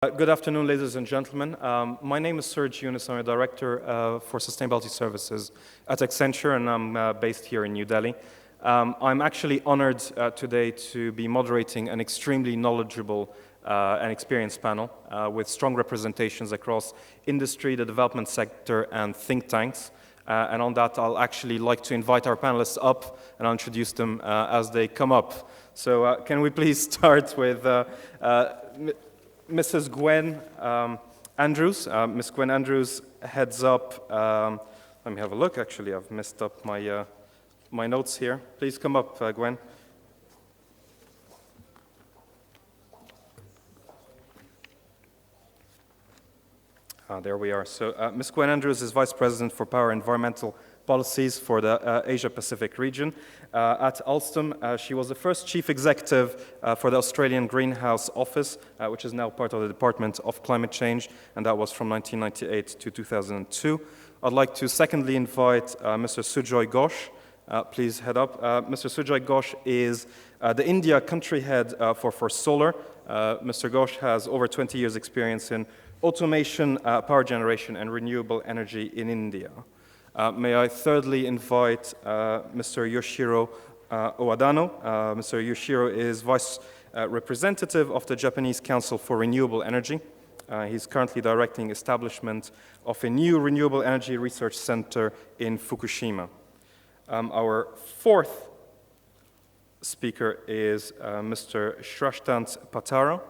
Good afternoon, ladies and gentlemen. My name is Serge Younes. I'm a director for sustainability services at Accenture, and I'm based here in New Delhi. I'm actually honored today to be moderating an extremely knowledgeable and experienced panel with strong representations across industry, the development sector, and think tanks. And on that, I'll actually like to invite our panelists up, and I'll introduce them as they come up. So can we please start with Mrs. Gwen Andrews. Ms. Gwen Andrews heads up, let me have a look, actually I've messed up my notes here. Please come up, Gwen. There we are. So Ms. Gwen Andrews is Vice President for Power and Environmental Policies for the Asia-Pacific region. At Alstom, she was the first Chief Executive for the Australian Greenhouse Office, which is now part of the Department of Climate Change, and that was from 1998 to 2002. I'd like to secondly invite Mr. Sujoy Ghosh. Please head up. Mr. Sujoy Ghosh is the India country head for solar. Mr. Ghosh has over 20 years experience in automation, power generation, and renewable energy in India. May I thirdly invite Mr. Yoshiro Owadano. Mr. Yoshiro is Vice Representative of the Japanese Council for Renewable Energy. He's currently directing establishment of a new renewable energy research center in Fukushima. Our fourth speaker is Mr. Shrashtant Patara.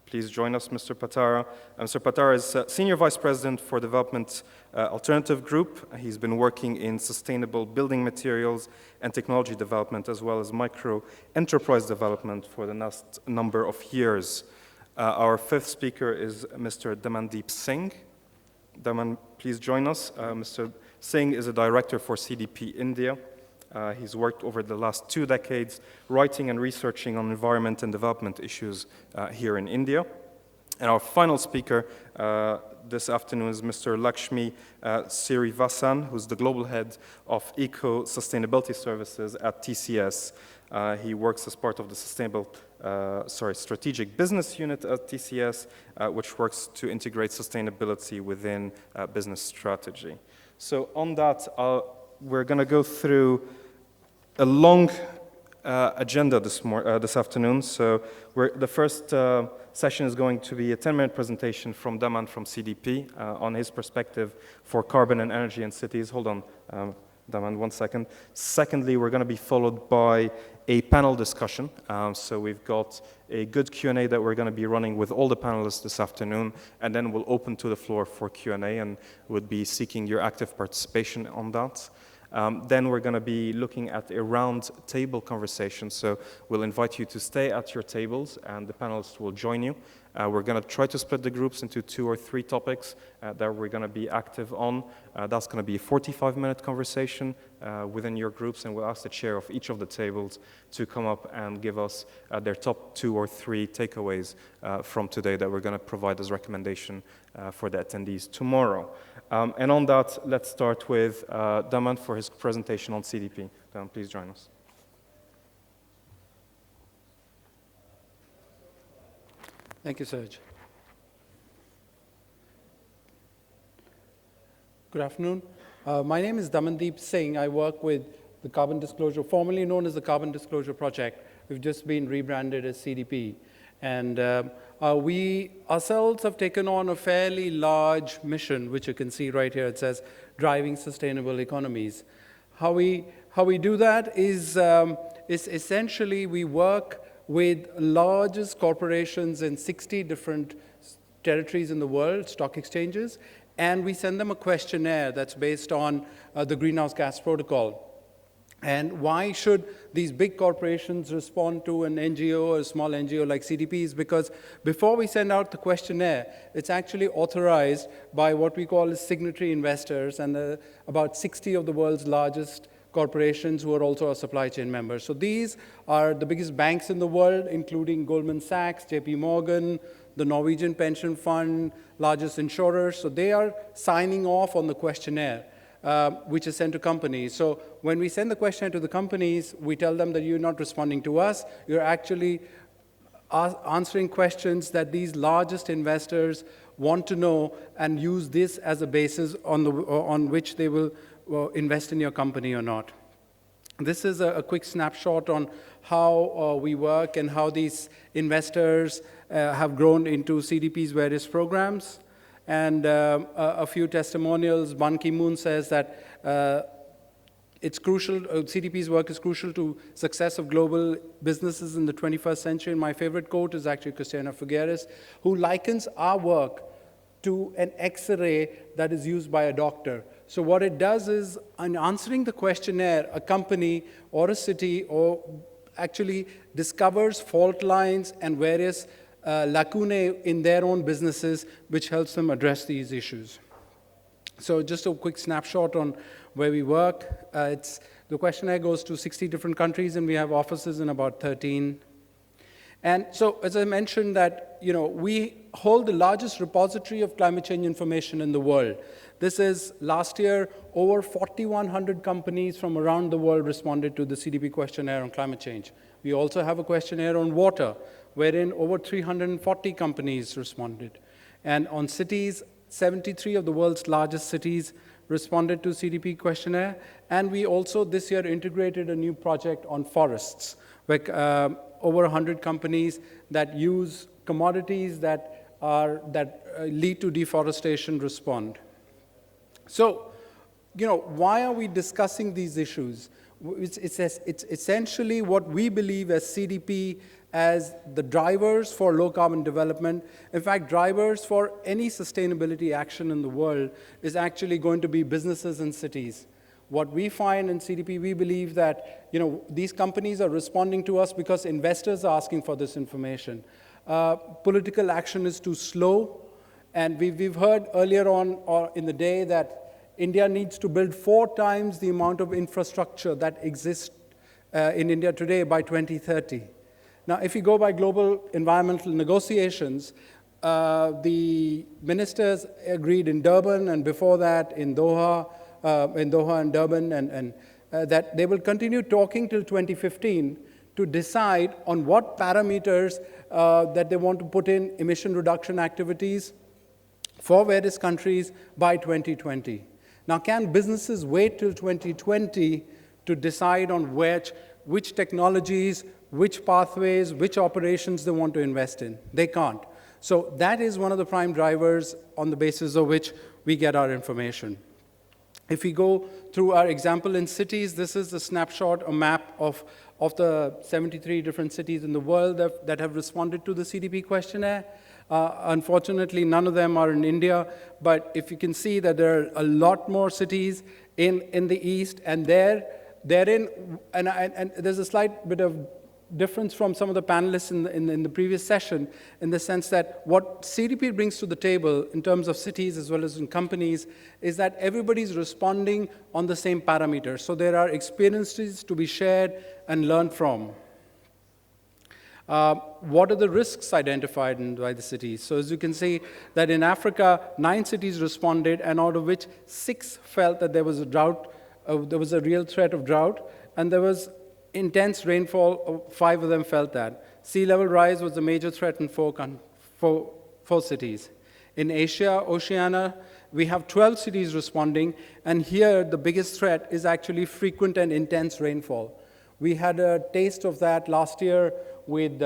Please join us, Mr. Patara. Mr. Patara is Senior Vice President for Development Alternative Group. He's been working in sustainable building materials and technology development, as well as micro-enterprise development for the last number of years. Our fifth speaker is Mr. Damandeep Singh. Daman, please join us. Mr. Singh is a director for CDP India. He's worked over the last 2 decades writing and researching on environment and development issues here in India. And our final speaker this afternoon is Mr. Srinivasan, who's the global head of eco-sustainability services at TCS. He works as part of the strategic business unit at TCS, which works to integrate sustainability within business strategy. So on that, we're going to go through a long agenda this afternoon. So the first session is going to be a 10-minute presentation from Daman from CDP on his perspective for carbon and energy in cities. Hold on, Daman, 1 second. Secondly, we're going to be followed by a panel discussion. So we've got a good Q&A that we're going to be running with all the panelists this afternoon, and then we'll open to the floor for Q&A, and would be seeking your active participation on that. Then we're going to be looking at a round table conversation. So we'll invite you to stay at your tables, and the panelists will join you. We're going to try to split the groups into 2 or 3 topics that we're going to be active on. That's going to be a 45-minute conversation within your groups, and we'll ask the chair of each of the tables to come up and give us their top 2 or 3 takeaways from today that we're going to provide as recommendation for the attendees tomorrow. And on that, let's start with Daman for his presentation on CDP. Daman, please join us. Thank you, Serge. Good afternoon. My name is Damandeep Singh. I work with the Carbon Disclosure, formerly known as the Carbon Disclosure Project. We've just been rebranded as CDP. And we ourselves have taken on a fairly large mission, which you can see right here. It says, driving sustainable economies. How we do that is essentially we work with largest corporations in 60 different territories in the world, stock exchanges, and we send them a questionnaire that's based on the Greenhouse Gas Protocol. And why should these big corporations respond to an NGO or a small NGO like CDP? Is because before we send out the questionnaire, it's actually authorized by what we call as signatory investors, and about 60 of the world's largest corporations who are also our supply chain members. So these are the biggest banks in the world, including Goldman Sachs, JP Morgan, the Norwegian Pension Fund, largest insurers. So they are signing off on the questionnaire, which is sent to companies. So when we send the questionnaire to the companies, we tell them that you're not responding to us, you're actually answering questions that these largest investors want to know and use this as a basis on which they will invest in your company or not. This is a quick snapshot on how we work and how these investors have grown into CDP's various programs. And a few testimonials. Ban Ki-moon says that it's crucial, CDP's work is crucial to success of global businesses in the 21st century. And my favorite quote is actually Christina Figueres, who likens our work to an X-ray that is used by a doctor. So what it does is, in answering the questionnaire, a company or a city or actually discovers fault lines and various lacunae in their own businesses, which helps them address these issues. So just a quick snapshot on where we work. The questionnaire goes to 60 different countries, and we have offices in about 13. And so, as I mentioned, that we hold the largest repository of climate change information in the world. This is, last year, over 4,100 companies from around the world responded to the CDP questionnaire on climate change. We also have a questionnaire on water, wherein over 340 companies responded. And on cities, 73 of the world's largest cities responded to CDP questionnaire. And we also, this year, integrated a new project on forests, where over 100 companies that use commodities that lead to deforestation respond. So, why are we discussing these issues? It's essentially what we believe as CDP as the drivers for low-carbon development. In fact, drivers for any sustainability action in the world is actually going to be businesses and cities. What we find in CDP, we believe that these companies are responding to us because investors are asking for this information. Political action is too slow, and we've heard earlier on or in the day that India needs to build 4 times the amount of infrastructure that exists in India today by 2030. Now, if you go by global environmental negotiations, the ministers agreed in Durban, and before that in Doha and Durban, and that they will continue talking till 2015 to decide on what parameters that they want to put in emission reduction activities for various countries by 2020. Now, can businesses wait till 2020 to decide on which technologies, which pathways, which operations they want to invest in? They can't. So that is one of the prime drivers on the basis of which we get our information. If we go through our example in cities, this is a snapshot, a map of the 73 different cities in the world that have responded to the CDP questionnaire. Unfortunately, none of them are in India, but if you can see that there are a lot more cities in the East, and there's a slight bit of difference from some of the panelists in the previous session, in the sense that what CDP brings to the table in terms of cities as well as in companies is that everybody's responding on the same parameters. So there are experiences to be shared and learned from. What are the risks identified by the cities? So as you can see that in Africa, 9 cities responded, and out of which 6 felt that there was a drought, there was a real threat of drought, and there was intense rainfall. 5 of them felt that. Sea level rise was a major threat in 4 cities. In Asia, Oceania, we have 12 cities responding, and here the biggest threat is actually frequent and intense rainfall. We had a taste of that last year with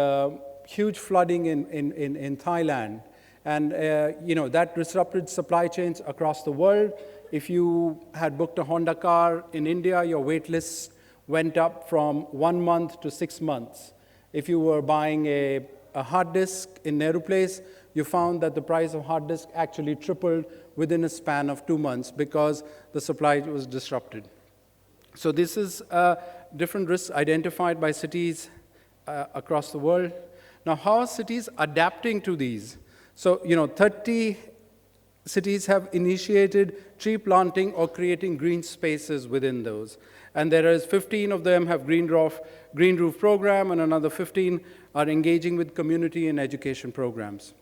huge flooding in Thailand, and that disrupted supply chains across the world. If you had booked a Honda car in India, your wait lists went up from 1 month to 6 months. If you were buying a hard disk in Nehru Place, you found that the price of hard disk actually tripled within a span of 2 months because the supply was disrupted. So this is different risks identified by cities across the world. Now, how are cities adapting to these? So, 30 cities have initiated tree planting or creating green spaces within those. And there is 15 of them have green roof program, and another 15 are engaging with community and education programs.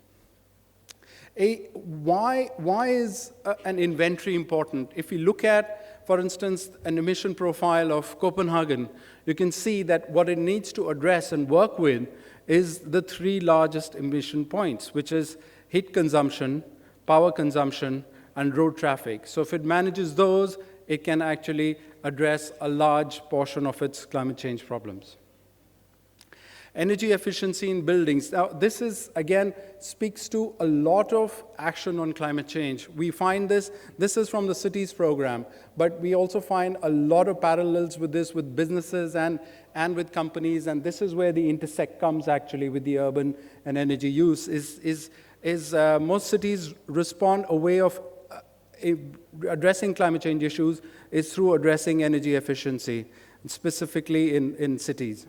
Why is an inventory important? If we look at for instance, an emission profile of Copenhagen, you can see that what it needs to address and work with is the 3 largest emission points, which is heat consumption, power consumption, and road traffic. So if it manages those, it can actually address a large portion of its climate change problems. Energy efficiency in buildings. Now, this is, again, speaks to a lot of action on climate change. We find this is from the cities program, but we also find a lot of parallels with this with businesses and with companies, and this is where the intersect comes actually with the urban and energy use, most cities respond a way of addressing climate change issues is through addressing energy efficiency, specifically in cities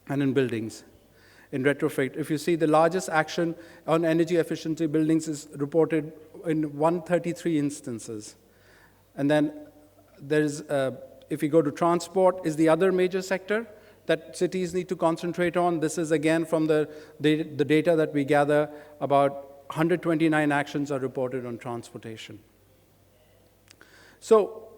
and in buildings, in retrofit. If you see, the largest action on energy efficiency buildings is reported in 133 instances. And then there's, if you go to transport, is the other major sector that cities need to concentrate on. This is again from the data that we gather, about 129 actions are reported on transportation. So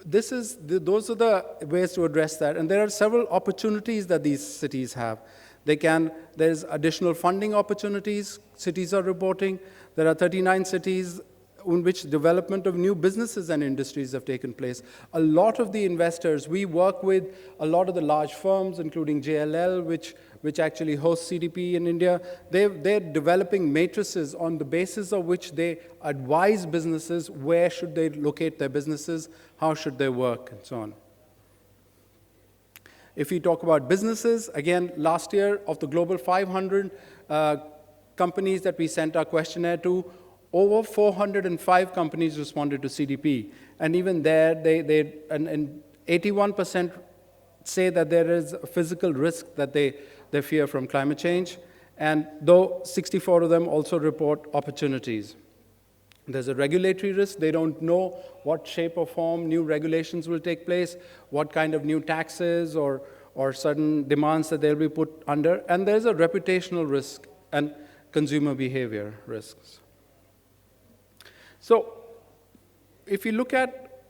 those are the ways to address that. And there are several opportunities that these cities have. There's additional funding opportunities cities are reporting. There are 39 cities in which development of new businesses and industries have taken place. A lot of the investors, we work with a lot of the large firms, including JLL, which actually hosts CDP in India. They're developing matrices on the basis of which they advise businesses where should they locate their businesses, how should they work, and so on. If we talk about businesses, again, last year of the global 500 companies that we sent our questionnaire to, over 405 companies responded to CDP. And even there, and 81% say that there is a physical risk that they fear from climate change. And though 64 of them also report opportunities. There's a regulatory risk. They don't know what shape or form new regulations will take place, what kind of new taxes or certain demands that they'll be put under. And there's a reputational risk and consumer behavior risks. So if you look at,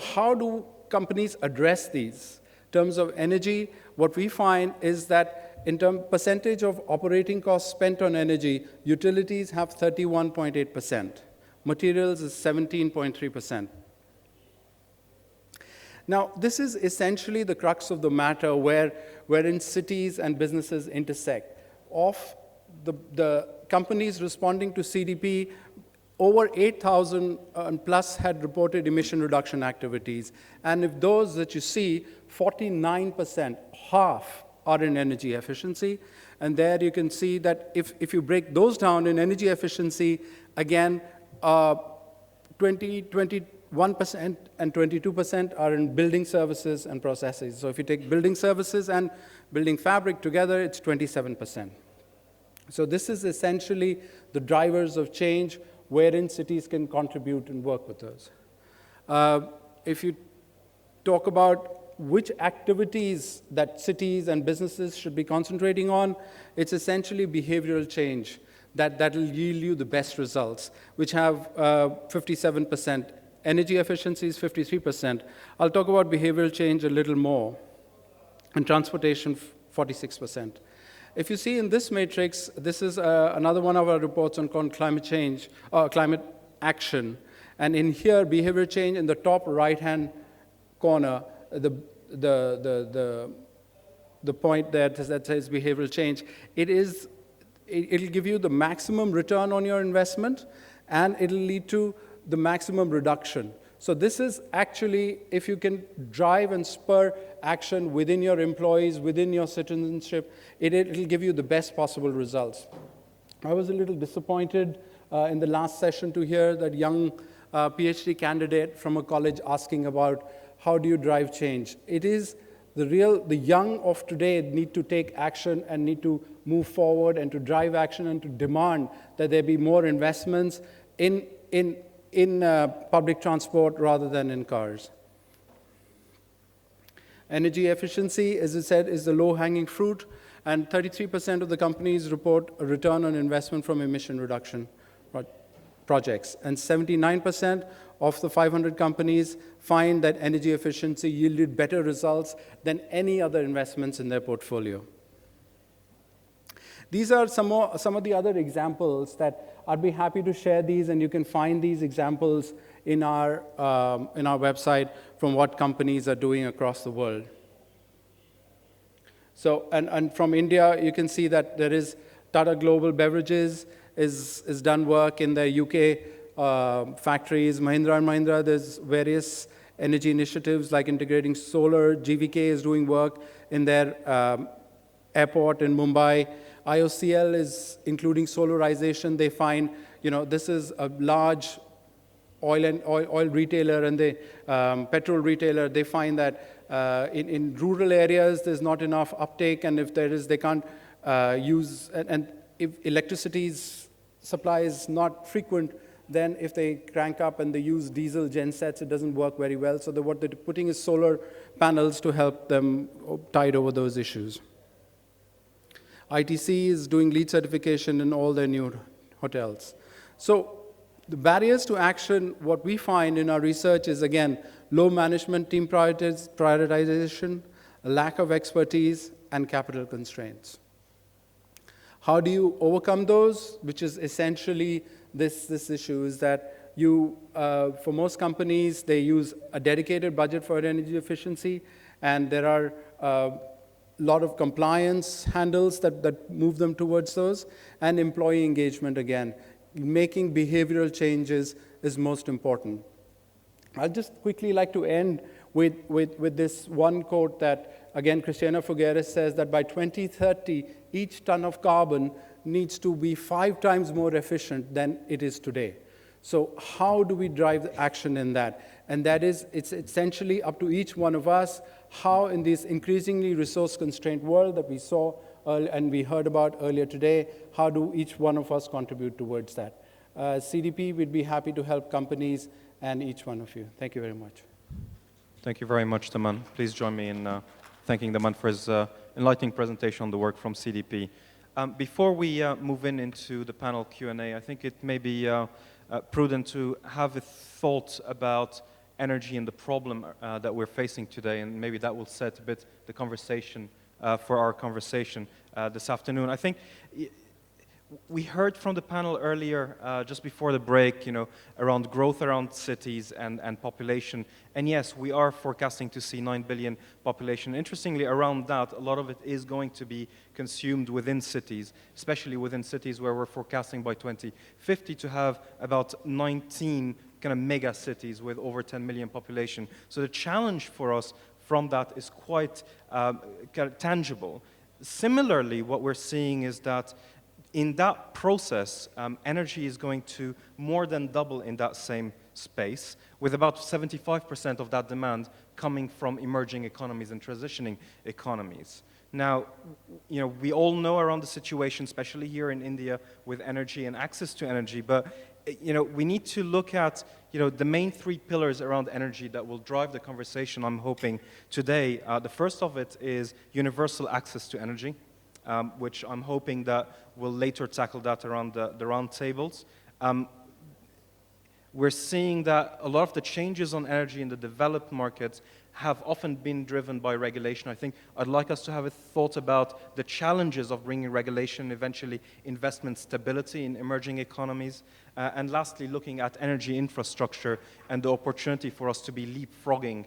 how do companies address these? In terms of energy, what we find is that in terms percentage of operating costs spent on energy, utilities have 31.8%. Materials is 17.3%. Now, this is essentially the crux of the matter wherein cities and businesses intersect. Of the companies responding to CDP, over 8,000 plus had reported emission reduction activities. And if those that you see, 49%, half, are in energy efficiency. And there you can see that if you break those down in energy efficiency, again, 21% and 22% are in building services and processes. So if you take building services and building fabric together, it's 27%. So this is essentially the drivers of change wherein cities can contribute and work with those. If you talk about which activities that cities and businesses should be concentrating on, it's essentially behavioral change that will yield you the best results, which have 57%. Energy efficiency is 53%. I'll talk about behavioral change a little more. And transportation, 46%. If you see in this matrix, this is another one of our reports on climate change, climate action. And in here, behavior change in the top right-hand corner, the point that says behavioral change, it'll give you the maximum return on your investment, and it'll lead to the maximum reduction. So this is actually, if you can drive and spur action within your employees, within your citizenship, it'll give you the best possible results. I was a little disappointed in the last session to hear that young PhD candidate from a college asking about how do you drive change. It is the young of today need to take action and need to move forward and to drive action and to demand that there be more investments in public transport rather than in cars. Energy efficiency, as I said, is the low-hanging fruit, and 33% of the companies report a return on investment from emission reduction projects. And 79% of the 500 companies find that energy efficiency yielded better results than any other investments in their portfolio. These are some of the other examples that I'd be happy to share these, and you can find these examples in our website from what companies are doing across the world. So, and from India, you can see that there is Tata Global Beverages is done work in the UK factories. Mahindra & Mahindra, there's various energy initiatives like integrating solar. GVK is doing work in their airport in Mumbai. IOCL is including solarization. They find, this is a large oil retailer and the petrol retailer. They find that in rural areas, there's not enough uptake, and if there is, they can't use, and if electricity's supply is not frequent, then if they crank up and they use diesel gensets, it doesn't work very well. So what they're putting is solar panels to help them tide over those issues. ITC is doing LEED certification in all their new hotels. So the barriers to action, what we find in our research is, again, low management team prioritization, a lack of expertise, and capital constraints. How do you overcome those? Which is essentially this issue is that for most companies, they use a dedicated budget for energy efficiency, and there are lot of compliance handles that move them towards those, and employee engagement again. Making behavioral changes is most important. I'd just quickly like to end with this one quote that, again, Christiana Figueres says that by 2030, each ton of carbon needs to be 5 times more efficient than it is today. So how do we drive action in that? And that is, it's essentially up to each one of us, how in this increasingly resource-constrained world that we saw and we heard about earlier today, how do each one of us contribute towards that? CDP, we'd be happy to help companies and each one of you. Thank you very much. Thank you very much, Daman. Please join me in thanking Daman for his enlightening presentation on the work from CDP. Before we move into the panel Q&A, I think it may be prudent to have a thought about energy and the problem that we're facing today, and maybe that will set a bit the conversation for our conversation this afternoon. I think we heard from the panel earlier, just before the break, around growth around cities and population. And yes, we are forecasting to see 9 billion population. Interestingly, around that, a lot of it is going to be consumed within cities, especially within cities where we're forecasting by 2050 to have about 19 kind of mega cities with over 10 million population. So the challenge for us from that is quite kind of tangible. Similarly, what we're seeing is that in that process, energy is going to more than double in that same space, with about 75% of that demand coming from emerging economies and transitioning economies. Now, we all know around the situation, especially here in India, with energy and access to energy, but we need to look at the main 3 pillars around energy that will drive the conversation, I'm hoping, today. The first of it is universal access to energy, which I'm hoping that we'll later tackle that around the round tables. We're seeing that a lot of the changes on energy in the developed markets have often been driven by regulation. I think I'd like us to have a thought about the challenges of bringing regulation, eventually investment stability in emerging economies, and lastly, looking at energy infrastructure and the opportunity for us to be leapfrogging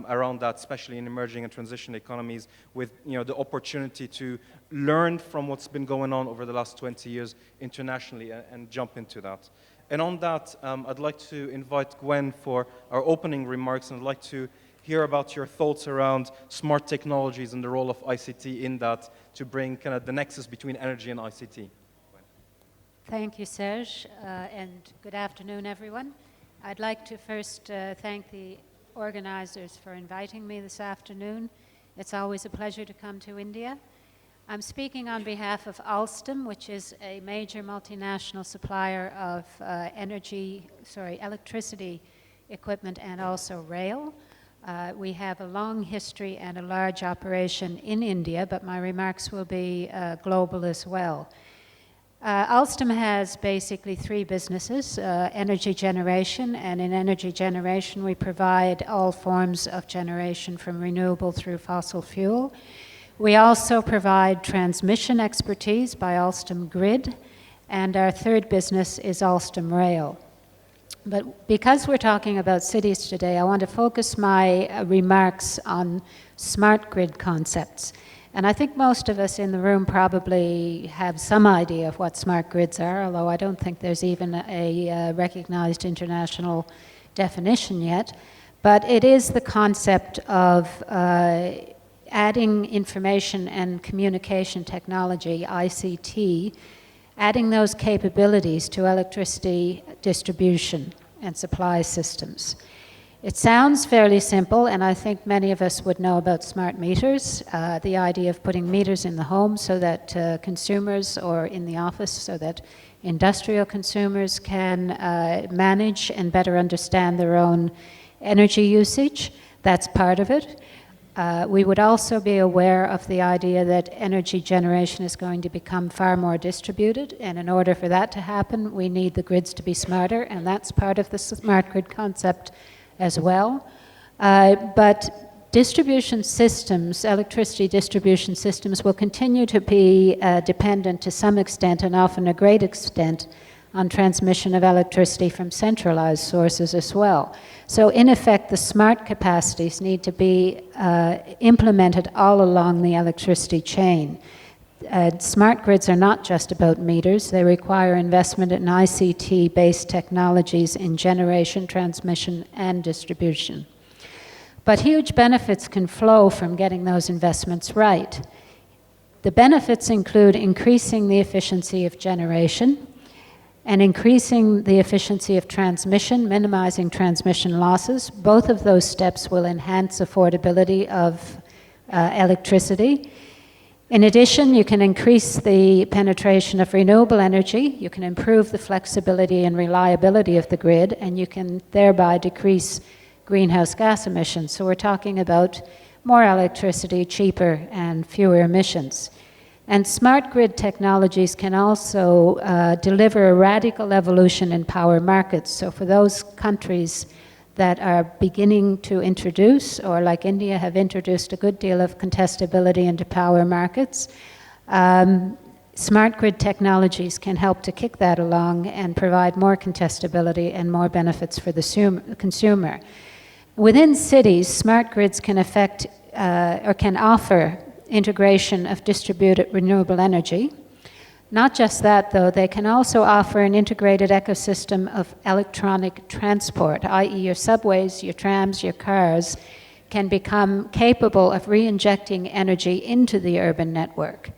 around that, especially in emerging and transition economies, with the opportunity to learn from what's been going on over the last 20 years internationally and jump into that. And on that, I'd like to invite Gwen for our opening remarks, and I'd like to hear about your thoughts around smart technologies and the role of ICT in that to bring kind of the nexus between energy and ICT. Gwen. Thank you, Serge, and good afternoon, everyone. I'd like to first thank the organizers for inviting me this afternoon. It's always a pleasure to come to India. I'm speaking on behalf of Alstom, which is a major multinational supplier of electricity equipment and also rail. We have a long history and a large operation in India, but my remarks will be global as well. Alstom has basically three businesses, energy generation, and in energy generation we provide all forms of generation from renewable through fossil fuel. We also provide transmission expertise by Alstom Grid, and our third business is Alstom Rail. But because we're talking about cities today, I want to focus my remarks on smart grid concepts. And I think most of us in the room probably have some idea of what smart grids are, although I don't think there's even a recognized international definition yet. But it is the concept of adding information and communication technology, ICT, adding those capabilities to electricity distribution and supply systems. It sounds fairly simple, and I think many of us would know about smart meters, the idea of putting meters in the home so that consumers, or in the office so that industrial consumers can manage and better understand their own energy usage. That's part of it. We would also be aware of the idea that energy generation is going to become far more distributed, and in order for that to happen, we need the grids to be smarter, and that's part of the smart grid concept as well. But distribution systems, electricity distribution systems, will continue to be dependent to some extent, and often a great extent, on transmission of electricity from centralized sources as well. So in effect, the smart capacities need to be implemented all along the electricity chain. Smart grids are not just about meters. They require investment in ICT-based technologies in generation, transmission, and distribution. But huge benefits can flow from getting those investments right. The benefits include increasing the efficiency of generation and increasing the efficiency of transmission, minimizing transmission losses. Both of those steps will enhance affordability of electricity. In addition, you can increase the penetration of renewable energy, you can improve the flexibility and reliability of the grid, and you can thereby decrease greenhouse gas emissions. So we're talking about more electricity, cheaper, and fewer emissions. And smart grid technologies can also deliver a radical evolution in power markets. So for those countries that are beginning to introduce, or like India have introduced a good deal of contestability into power markets, smart grid technologies can help to kick that along and provide more contestability and more benefits for the consumer. Within cities, smart grids can affect or can offer integration of distributed renewable energy. Not just that, though, they can also offer an integrated ecosystem of electronic transport, i.e. your subways, your trams, your cars can become capable of re-injecting energy into the urban network.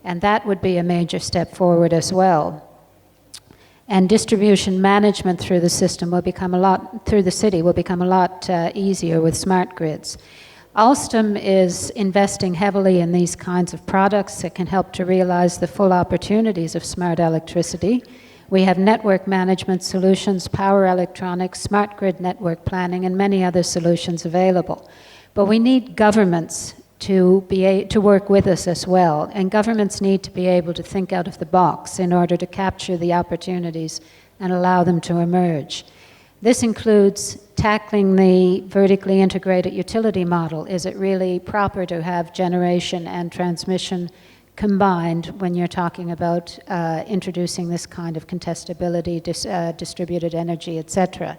And that would be a major step forward as well. And distribution management through the system will become through the city will become a lot easier with smart grids. Alstom is investing heavily in these kinds of products that can help to realize the full opportunities of smart electricity. We have network management solutions, power electronics, smart grid network planning, and many other solutions available. But we need governments to work with us as well, and governments need to be able to think out of the box in order to capture the opportunities and allow them to emerge. This includes tackling the vertically integrated utility model. Is it really proper to have generation and transmission combined when you're talking about introducing this kind of contestability, distributed energy, etc.?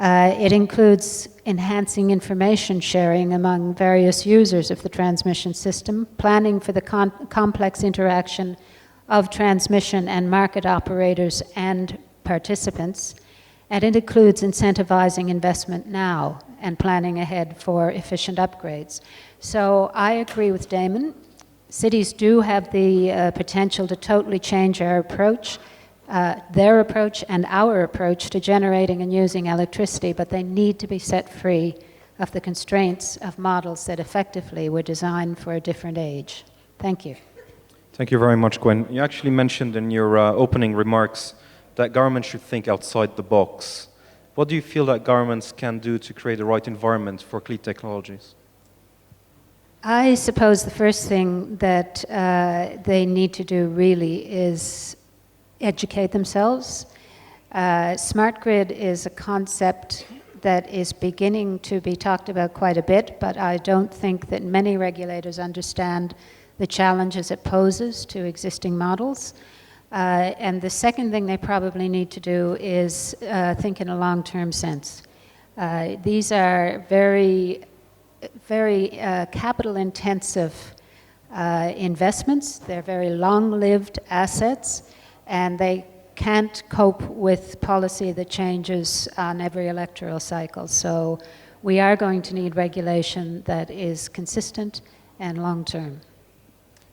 It includes enhancing information sharing among various users of the transmission system, planning for the complex interaction of transmission and market operators and participants, and it includes incentivizing investment now and planning ahead for efficient upgrades. So I agree with Damon. Cities do have the potential to totally change our approach, their approach and our approach to generating and using electricity, but they need to be set free of the constraints of models that effectively were designed for a different age. Thank you. Thank you very much, Gwen. You actually mentioned in your opening remarks that governments should think outside the box. What do you feel that governments can do to create the right environment for clean technologies? I suppose the first thing that they need to do really is educate themselves. Smart grid is a concept that is beginning to be talked about quite a bit, but I don't think that many regulators understand the challenges it poses to existing models. And the second thing they probably need to do is think in a long-term sense. These are very, very capital-intensive investments. They're very long-lived assets, and they can't cope with policy that changes on every electoral cycle. So we are going to need regulation that is consistent and long-term.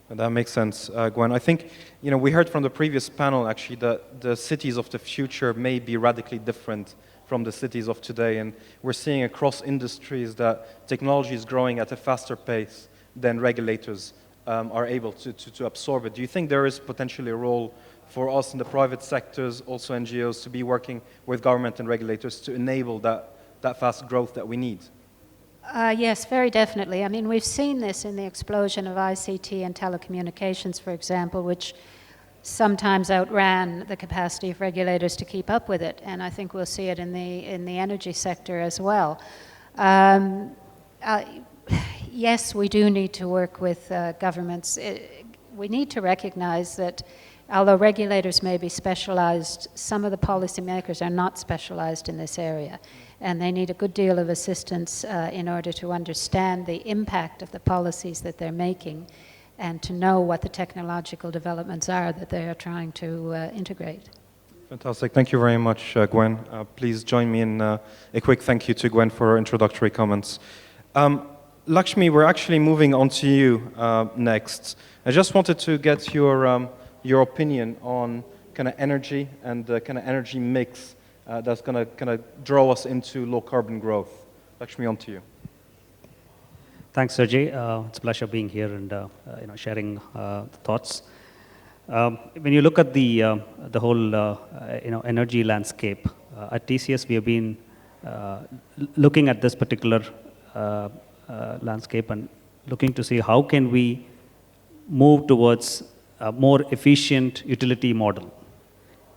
That makes sense, Gwen. I think, we heard from the previous panel, actually, that the cities of the future may be radically different from the cities of today. And we're seeing across industries that technology is growing at a faster pace than regulators are able to absorb it. Do you think there is potentially a role for us in the private sectors, also NGOs, to be working with government and regulators to enable that fast growth that we need? Yes, very definitely. I mean, we've seen this in the explosion of ICT and telecommunications, for example, which sometimes outran the capacity of regulators to keep up with it, and I think we'll see it in the energy sector as well. Yes, we do need to work with governments. We need to recognize that although regulators may be specialized, some of the policymakers are not specialized in this area, and they need a good deal of assistance in order to understand the impact of the policies that they're making and to know what the technological developments are that they are trying to integrate. Fantastic. Thank you very much, Gwen. Please join me in a quick thank you to Gwen for her introductory comments. Lakshmi, we're actually moving on to you next. I just wanted to get your opinion on kind of energy and the kind of energy mix that's going to kind of draw us into low carbon growth. Lakshmi, on to you. Thanks, Serge. It's a pleasure being here and sharing thoughts. When you look at the whole energy landscape at TCS, we have been looking at this particular landscape and looking to see how can we move towards a more efficient utility model.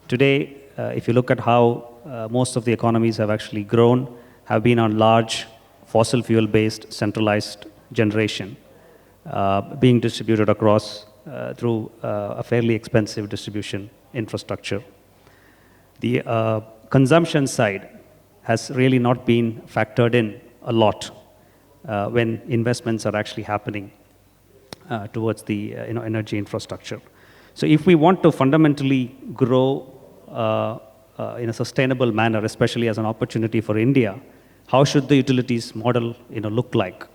Today, if you look at how most of the economies have actually grown, have been on large fossil fuel-based centralized generation being distributed across through a fairly expensive distribution infrastructure. The consumption side has really not been factored in a lot when investments are actually happening towards the energy infrastructure. So if we want to fundamentally grow in a sustainable manner, especially as an opportunity for India, how should the utilities model look like?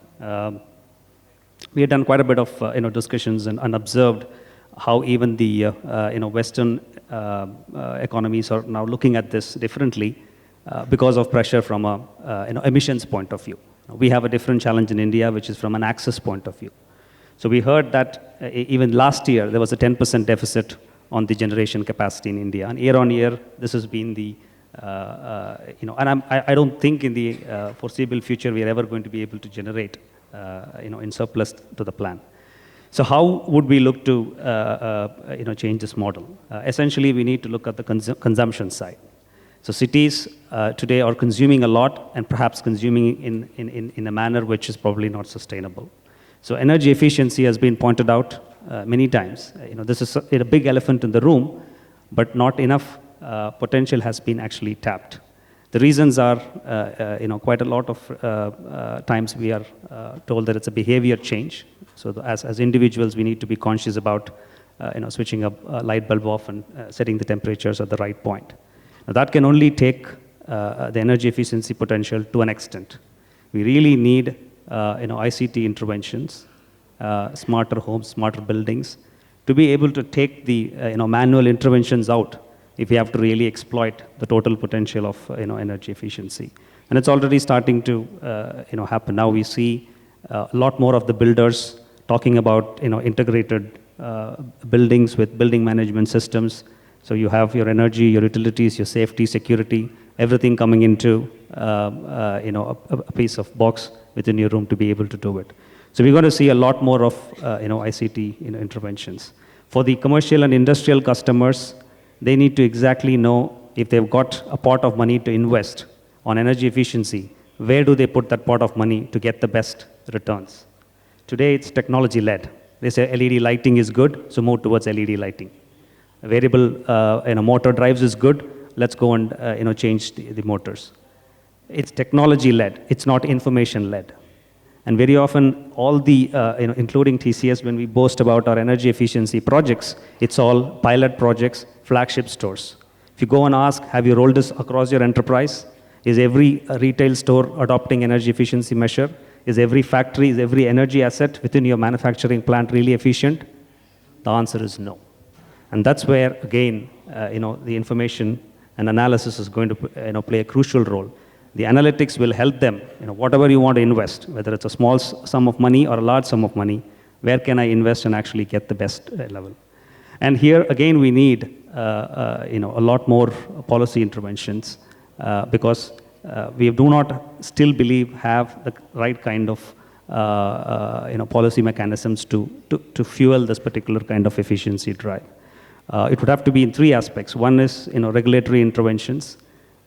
We have done quite a bit of discussions and observed how even the Western economies are now looking at this differently because of pressure from a emissions point of view. We have a different challenge in India, which is from an access point of view. So we heard that even last year there was a 10% deficit on the generation capacity in India, and year on year this has been the and I don't think in the foreseeable future we are ever going to be able to generate in surplus to the plan. So how would we look to change this model? Essentially, we need to look at the consumption side. So cities today are consuming a lot and perhaps consuming in a manner which is probably not sustainable. So energy efficiency has been pointed out many times. This is a big elephant in the room, but not enough potential has been actually tapped. The reasons are, quite a lot of times we are told that it's a behavior change. So as individuals, we need to be conscious about, switching a light bulb off and setting the temperatures at the right point. Now, that can only take the energy efficiency potential to an extent. We really need, ICT interventions, smarter homes, smarter buildings, to be able to take the, manual interventions out if we have to really exploit the total potential of energy efficiency. And it's already starting to happen. Now we see a lot more of the builders talking about integrated buildings with building management systems. So you have your energy, your utilities, your safety, security, everything coming into a piece of box within your room to be able to do it. So we're going to see a lot more of ICT interventions. For the commercial and industrial customers, they need to exactly know if they've got a pot of money to invest on energy efficiency, where do they put that pot of money to get the best returns? Today, it's technology-led. They say LED lighting is good, so move towards LED lighting. Variable motor drives is good, let's go and change the motors. It's technology-led, it's not information-led. And very often, all the, including TCS, when we boast about our energy efficiency projects, it's all pilot projects, flagship stores. If you go and ask, have you rolled this across your enterprise? Is every retail store adopting energy efficiency measure? Is every factory, is every energy asset within your manufacturing plant really efficient? The answer is no. And that's where, again, the information and analysis is going to play a crucial role. The analytics will help them, whatever you want to invest, whether it's a small sum of money or a large sum of money, where can I invest and actually get the best level? And here, again, we need a lot more policy interventions because we do not still believe have the right kind of policy mechanisms to fuel this particular kind of efficiency drive. It would have to be in three aspects. One is regulatory interventions,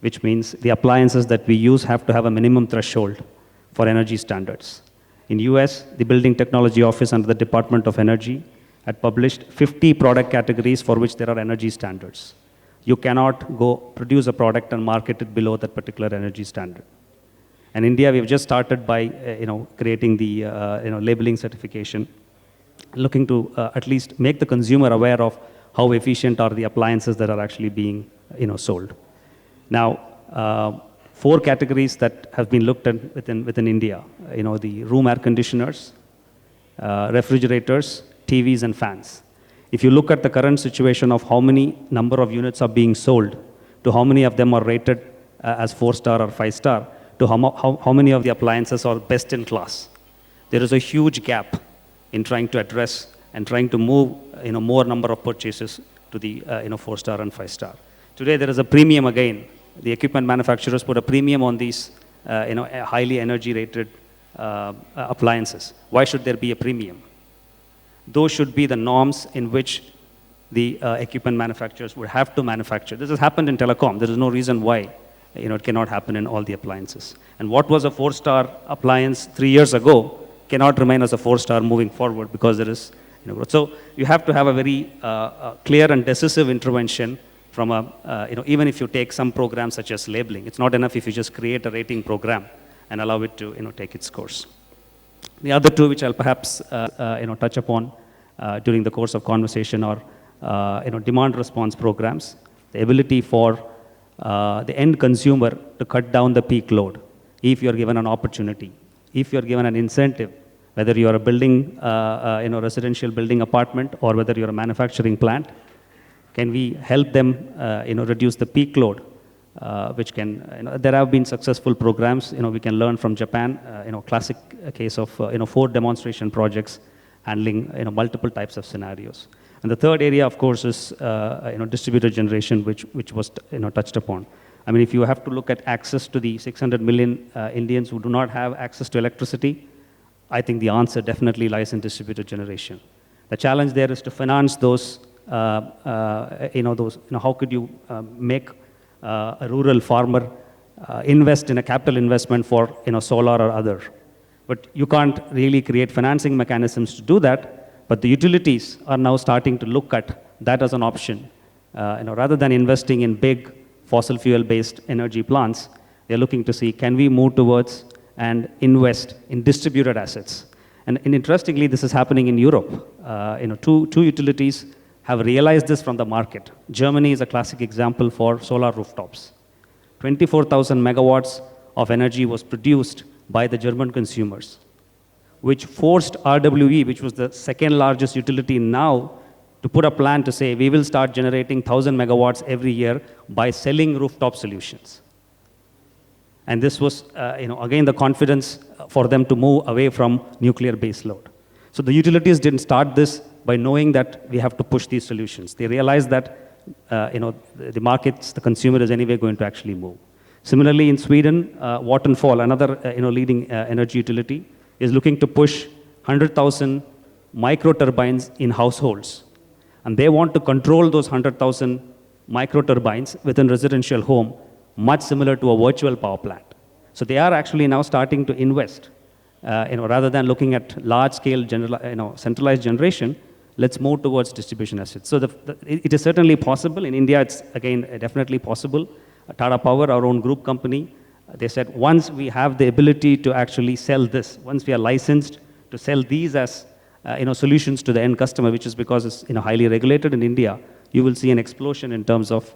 which means the appliances that we use have to have a minimum threshold for energy standards. In US, the Building Technology Office under the Department of Energy had published 50 product categories for which there are energy standards. You cannot go produce a product and market it below that particular energy standard. And India, we've just started by creating the labeling certification, looking to at least make the consumer aware of how efficient are the appliances that are actually being sold. Now, 4 categories that have been looked at within India, the room air conditioners, refrigerators, TVs and fans. If you look at the current situation of how many number of units are being sold, to how many of them are rated as 4-star or 5-star, to how many of the appliances are best in class, there is a huge gap in trying to address and trying to move more number of purchases to the 4-star and 5-star. Today there is a premium again. The equipment manufacturers put a premium on these highly energy rated appliances. Why should there be a premium? Those should be the norms in which the equipment manufacturers would have to manufacture. This has happened in telecom. There is no reason why it cannot happen in all the appliances. And what was a 4-star appliance 3 years ago cannot remain as a 4-star moving forward because there is growth. So you have to have a very clear and decisive intervention from even if you take some programs such as labeling. It's not enough if you just create a rating program and allow it to take its course. The other two, which I'll perhaps touch upon during the course of conversation, are demand response programs, the ability for the end consumer to cut down the peak load if you're given an opportunity, if you're given an incentive, whether you're a building, residential building apartment or whether you're a manufacturing plant. Can we help them, reduce the peak load? Which can, there have been successful programs, we can learn from Japan, classic case of, 4 demonstration projects handling, multiple types of scenarios. And the third area, of course, is, distributed generation, which was, touched upon. I mean, if you have to look at access to the 600 million Indians who do not have access to electricity, I think the answer definitely lies in distributed generation. The challenge there is to finance those, how could you make a rural farmer invest in a capital investment for solar or other. But you can't really create financing mechanisms to do that, but the utilities are now starting to look at that as an option. Rather than investing in big fossil fuel-based energy plants, they're looking to see, can we move towards and invest in distributed assets? And interestingly, this is happening in Europe. Two utilities have realized this from the market. Germany is a classic example for solar rooftops. 24,000 megawatts of energy was produced by the German consumers, which forced RWE, which was the second largest utility now, to put a plan to say, we will start generating 1,000 megawatts every year by selling rooftop solutions. And this was, again, the confidence for them to move away from nuclear base load. So the utilities didn't start this by knowing that we have to push these solutions. They realized that, the markets, the consumer is anyway going to actually move. Similarly, in Sweden, Vattenfall, another, leading energy utility, is looking to push 100,000 micro turbines in households. And they want to control those 100,000 micro turbines within residential home, much similar to a virtual power plant. So they are actually now starting to invest. Rather than looking at large-scale centralized generation, let's move towards distribution assets. So it is certainly possible. In India, it's, again, definitely possible. Tata Power, our own group company, they said once we have the ability to actually sell this, once we are licensed to sell these as solutions to the end customer, which is because it's highly regulated in India, you will see an explosion in terms of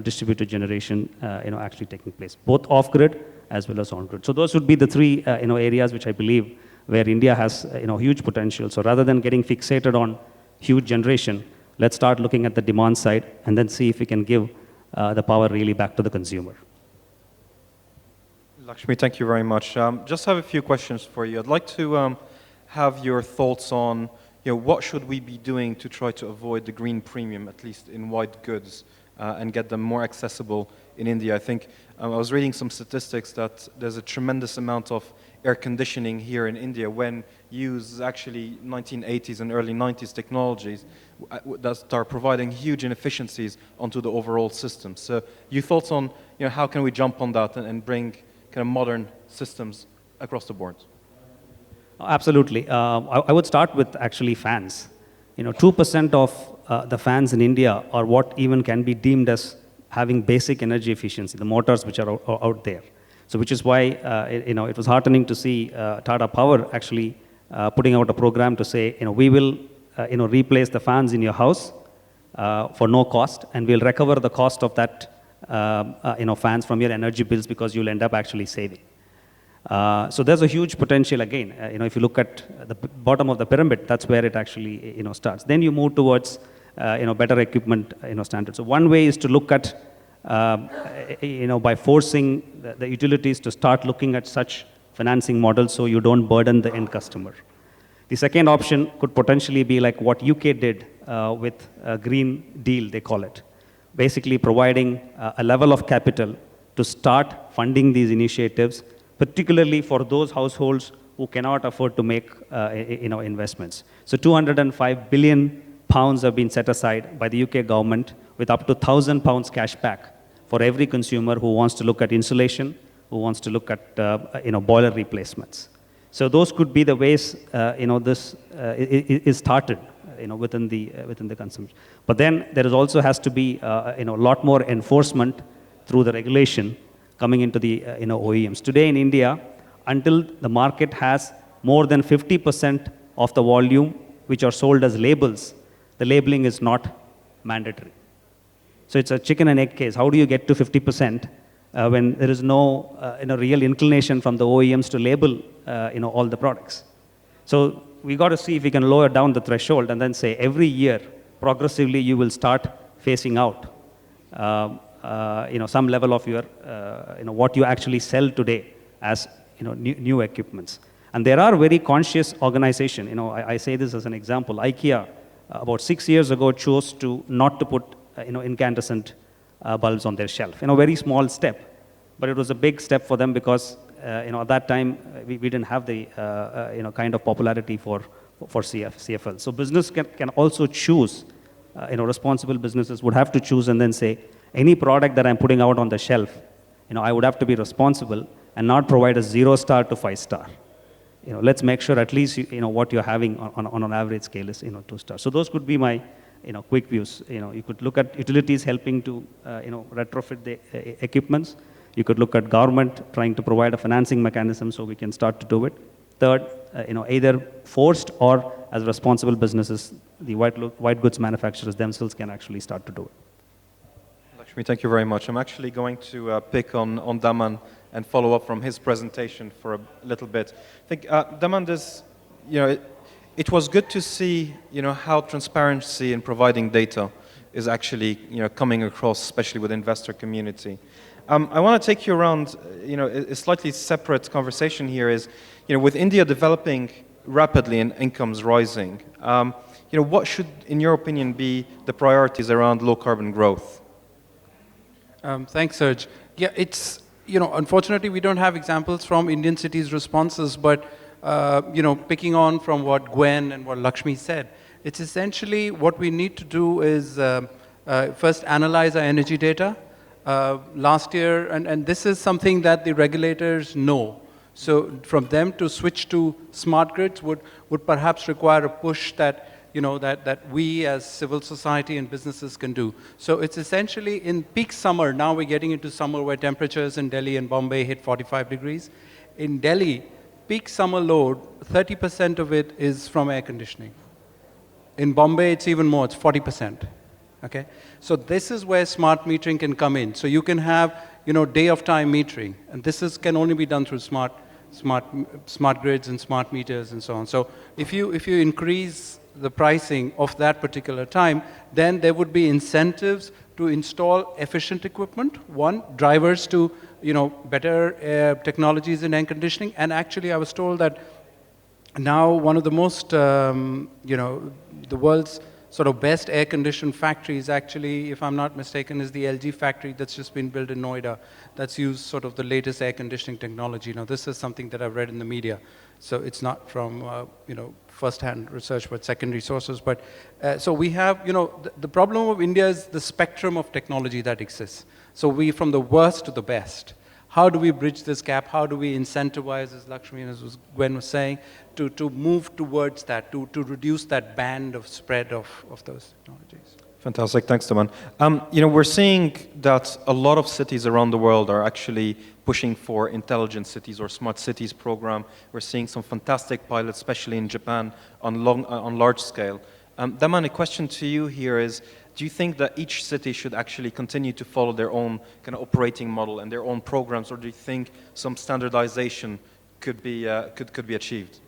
distributed generation actually taking place, both off-grid as well as on-grid. So those would be the three areas which I believe where India has huge potential. So rather than getting fixated on huge generation, let's start looking at the demand side and then see if we can give the power really back to the consumer. Lakshmi, thank you very much. Just have a few questions for you. I'd like to have your thoughts on what should we be doing to try to avoid the green premium, at least in white goods, and get them more accessible in India. I think I was reading some statistics that there's a tremendous amount of air conditioning here in India when used actually 1980s and early 90s technologies that are providing huge inefficiencies onto the overall system. So your thoughts on how can we jump on that and bring kind of modern systems across the board? Absolutely. I would start with actually fans. 2% of the fans in India are what even can be deemed as having basic energy efficiency, the motors which are out there. So which is why it was heartening to see Tata Power actually putting out a program to say, we will replace the fans in your house for no cost, and we'll recover the cost of that fans from your energy bills because you'll end up actually saving. So there's a huge potential again. If you look at the bottom of the pyramid, that's where it actually starts. Then you move towards better equipment standards. So one way is to look at by forcing the utilities to start looking at such financing models so you don't burden the end customer. The second option could potentially be like what UK did with a Green Deal, they call it. Basically providing a level of capital to start funding these initiatives, particularly for those households who cannot afford to make investments. So 205 billion pounds have been set aside by the UK government with up to £1,000 cash back for every consumer who wants to look at insulation, who wants to look at boiler replacements. So those could be the ways this is started within the consumption. But then there also has to be a lot more enforcement through the regulation coming into the OEMs. Today in India, until the market has more than 50% of the volume which are sold as labels, the labeling is not mandatory. So it's a chicken and egg case. How do you get to 50% when there is no real inclination from the OEMs to label all the products? So we got to see if we can lower down the threshold and then say every year progressively you will start phasing out some level of your what you actually sell today as new equipments. And there are very conscious organizations. I say this as an example. IKEA about 6 years ago chose not to put incandescent bulbs on their shelf. Very small step, but it was a big step for them because at that time we didn't have the kind of popularity for CFL. So business can also choose. Responsible businesses would have to choose and then say, any product that I'm putting out on the shelf, I would have to be responsible and not provide a 0-star to 5-star. Let's make sure at least what you're having on an average scale is 2 stars. So those could be my quick views. You could look at utilities helping to retrofit the equipments. You could look at government trying to provide a financing mechanism so we can start to do it. Third, either forced or as responsible businesses, the white goods manufacturers themselves can actually start to do it. Lakshmi, thank you very much. I'm actually going to pick on Daman and follow up from his presentation for a little bit. I think Daman, it was good to see how transparency in providing data is actually coming across, especially with investor community. I want to take you around a slightly separate conversation here is with India developing rapidly and incomes rising, what should, in your opinion, be the priorities around low carbon growth? Thanks, Serge. Yeah, it's, unfortunately we don't have examples from Indian cities' responses, but, picking on from what Gwen and what Lakshmi said, it's essentially what we need to do is first analyze our energy data. Last year, and this is something that the regulators know. So from them to switch to smart grids would perhaps require a push that, that we as civil society and businesses can do. So it's essentially in peak summer, now we're getting into summer where temperatures in Delhi and Bombay hit 45 degrees. In Delhi, peak summer load, 30% of it is from air conditioning. In Bombay, it's even more, it's 40%. Okay? So this is where smart metering can come in. So you can have, day of time metering, and this can only be done through smart grids and smart meters and so on. So if you increase the pricing of that particular time, then there would be incentives to install efficient equipment. One, drivers to, better technologies in air conditioning. And actually, I was told that now one of the most, the world's sort of best air-conditioned factories, actually, if I'm not mistaken, is the LG factory that's just been built in Noida, that's used sort of the latest air-conditioning technology. Now, this is something that I've read in the media, so it's not from, first-hand research, but secondary sources. But so we have, the problem of India is the spectrum of technology that exists. So we, from the worst to the best. How do we bridge this gap? How do we incentivize, as Lakshmi and as Gwen was saying, to move towards that, to reduce that band of spread of those technologies? Fantastic, thanks, Daman. We're seeing that a lot of cities around the world are actually pushing for intelligent cities or smart cities program. We're seeing some fantastic pilots, especially in Japan, on large scale. Daman, a question to you here is, do you think that each city should actually continue to follow their own kind of operating model and their own programs, or do you think some standardization could be achieved?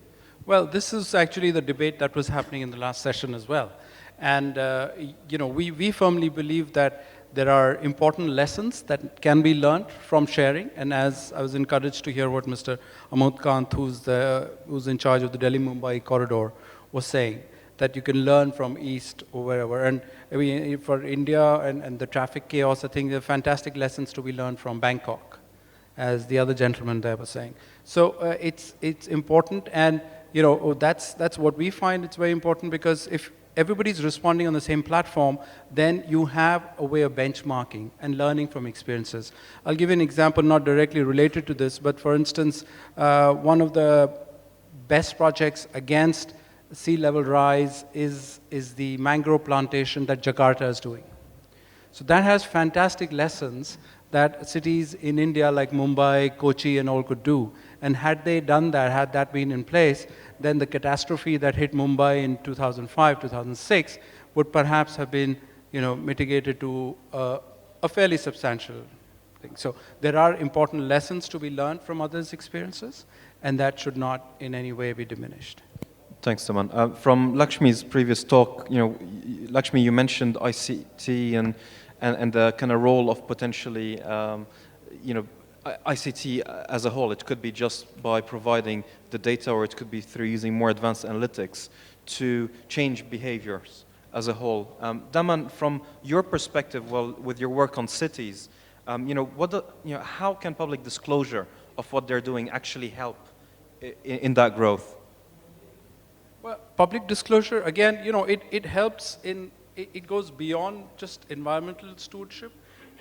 Well, this is actually the debate that was happening in the last session as well. And, we firmly believe that there are important lessons that can be learned from sharing. And as I was encouraged to hear what Mr. Amod Kant, who's in charge of the Delhi-Mumbai corridor, was saying, that you can learn from East or wherever. And I mean, for India and the traffic chaos, I think there are fantastic lessons to be learned from Bangkok, as the other gentleman there was saying. So it's important, and that's what we find. It's very important because if everybody's responding on the same platform, then you have a way of benchmarking and learning from experiences. I'll give you an example, not directly related to this, but for instance, one of the best projects against sea level rise is the mangrove plantation that Jakarta is doing. So that has fantastic lessons that cities in India like Mumbai, Kochi and all could do. And had they done that, had that been in place, then the catastrophe that hit Mumbai in 2005, 2006 would perhaps have been mitigated to a fairly substantial thing. So there are important lessons to be learned from others' experiences, and that should not in any way be diminished. Thanks, Daman. From Lakshmi's previous talk, Lakshmi, you mentioned ICT and the kind of role of potentially, ICT as a whole. It could be just by providing the data, or it could be through using more advanced analytics to change behaviors as a whole. Daman, from your perspective, with your work on cities, how can public disclosure of what they're doing actually help in that growth? Well, public disclosure, again, it helps it goes beyond just environmental stewardship,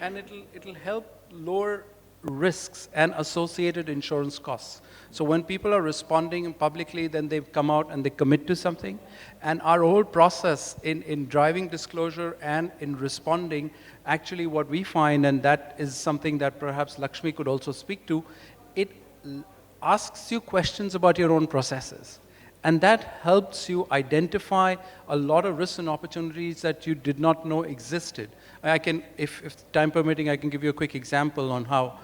and it'll help lower risks and associated insurance costs. So when people are responding publicly, then they come out and they commit to something. And our whole process in driving disclosure and in responding, actually what we find, and that is something that perhaps Lakshmi could also speak to, it asks you questions about your own processes. And that helps you identify a lot of risks and opportunities that you did not know existed. I can, if time permitting, I can give you a quick example on how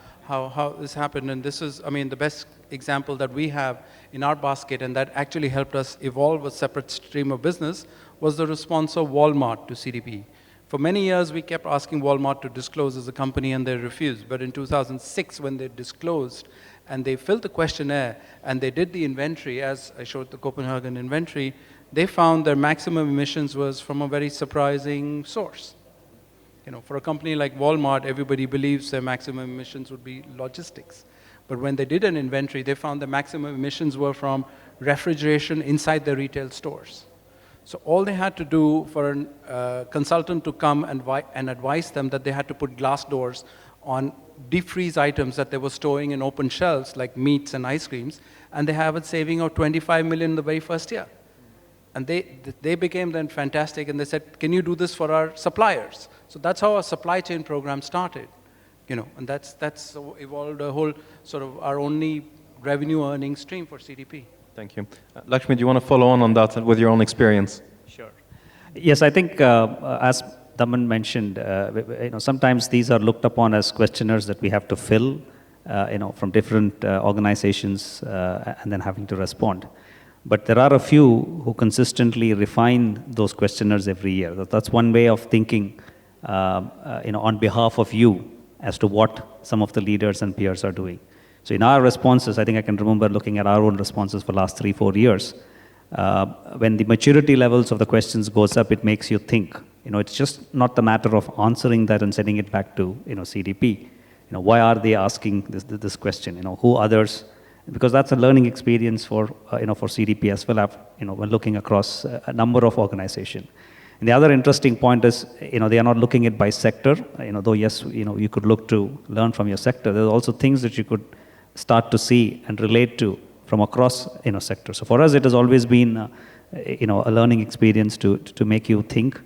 this happened. And this is, the best example that we have in our basket, and that actually helped us evolve a separate stream of business, was the response of Walmart to CDP. For many years, we kept asking Walmart to disclose as a company, and they refused. But in 2006, when they disclosed, and they filled the questionnaire, and they did the inventory, as I showed the Copenhagen inventory, they found their maximum emissions was from a very surprising source. For a company like Walmart, everybody believes their maximum emissions would be logistics. But when they did an inventory, they found the maximum emissions were from refrigeration inside the retail stores. So all they had to do for a consultant to come and advise them that they had to put glass doors on deep freeze items that they were storing in open shelves, like meats and ice creams, and they have a saving of 25 million in the very first year. And they became then fantastic, and they said, can you do this for our suppliers? So that's how our supply chain program started, and that's evolved a whole sort of our only revenue earning stream for CDP. Thank you. Lakshmi, do you want to follow on that with your own experience? Sure. Yes, I think as Daman mentioned, sometimes these are looked upon as questionnaires that we have to fill, from different organizations and then having to respond. But there are a few who consistently refine those questionnaires every year. That's one way of thinking, on behalf of you as to what some of the leaders and peers are doing. So in our responses, I think I can remember looking at our own responses for the last 3-4 years. When the maturity levels of the questions goes up, it makes you think. It's just not the matter of answering that and sending it back to CDP. Why are they asking this question? Who others? Because that's a learning experience for for CDP as well. When looking across a number of organizations. And the other interesting point is, they are not looking at by sector. Though yes, you could look to learn from your sector. There's also things that you could start to see and relate to from across sectors. So for us, it has always been a learning experience to make you think,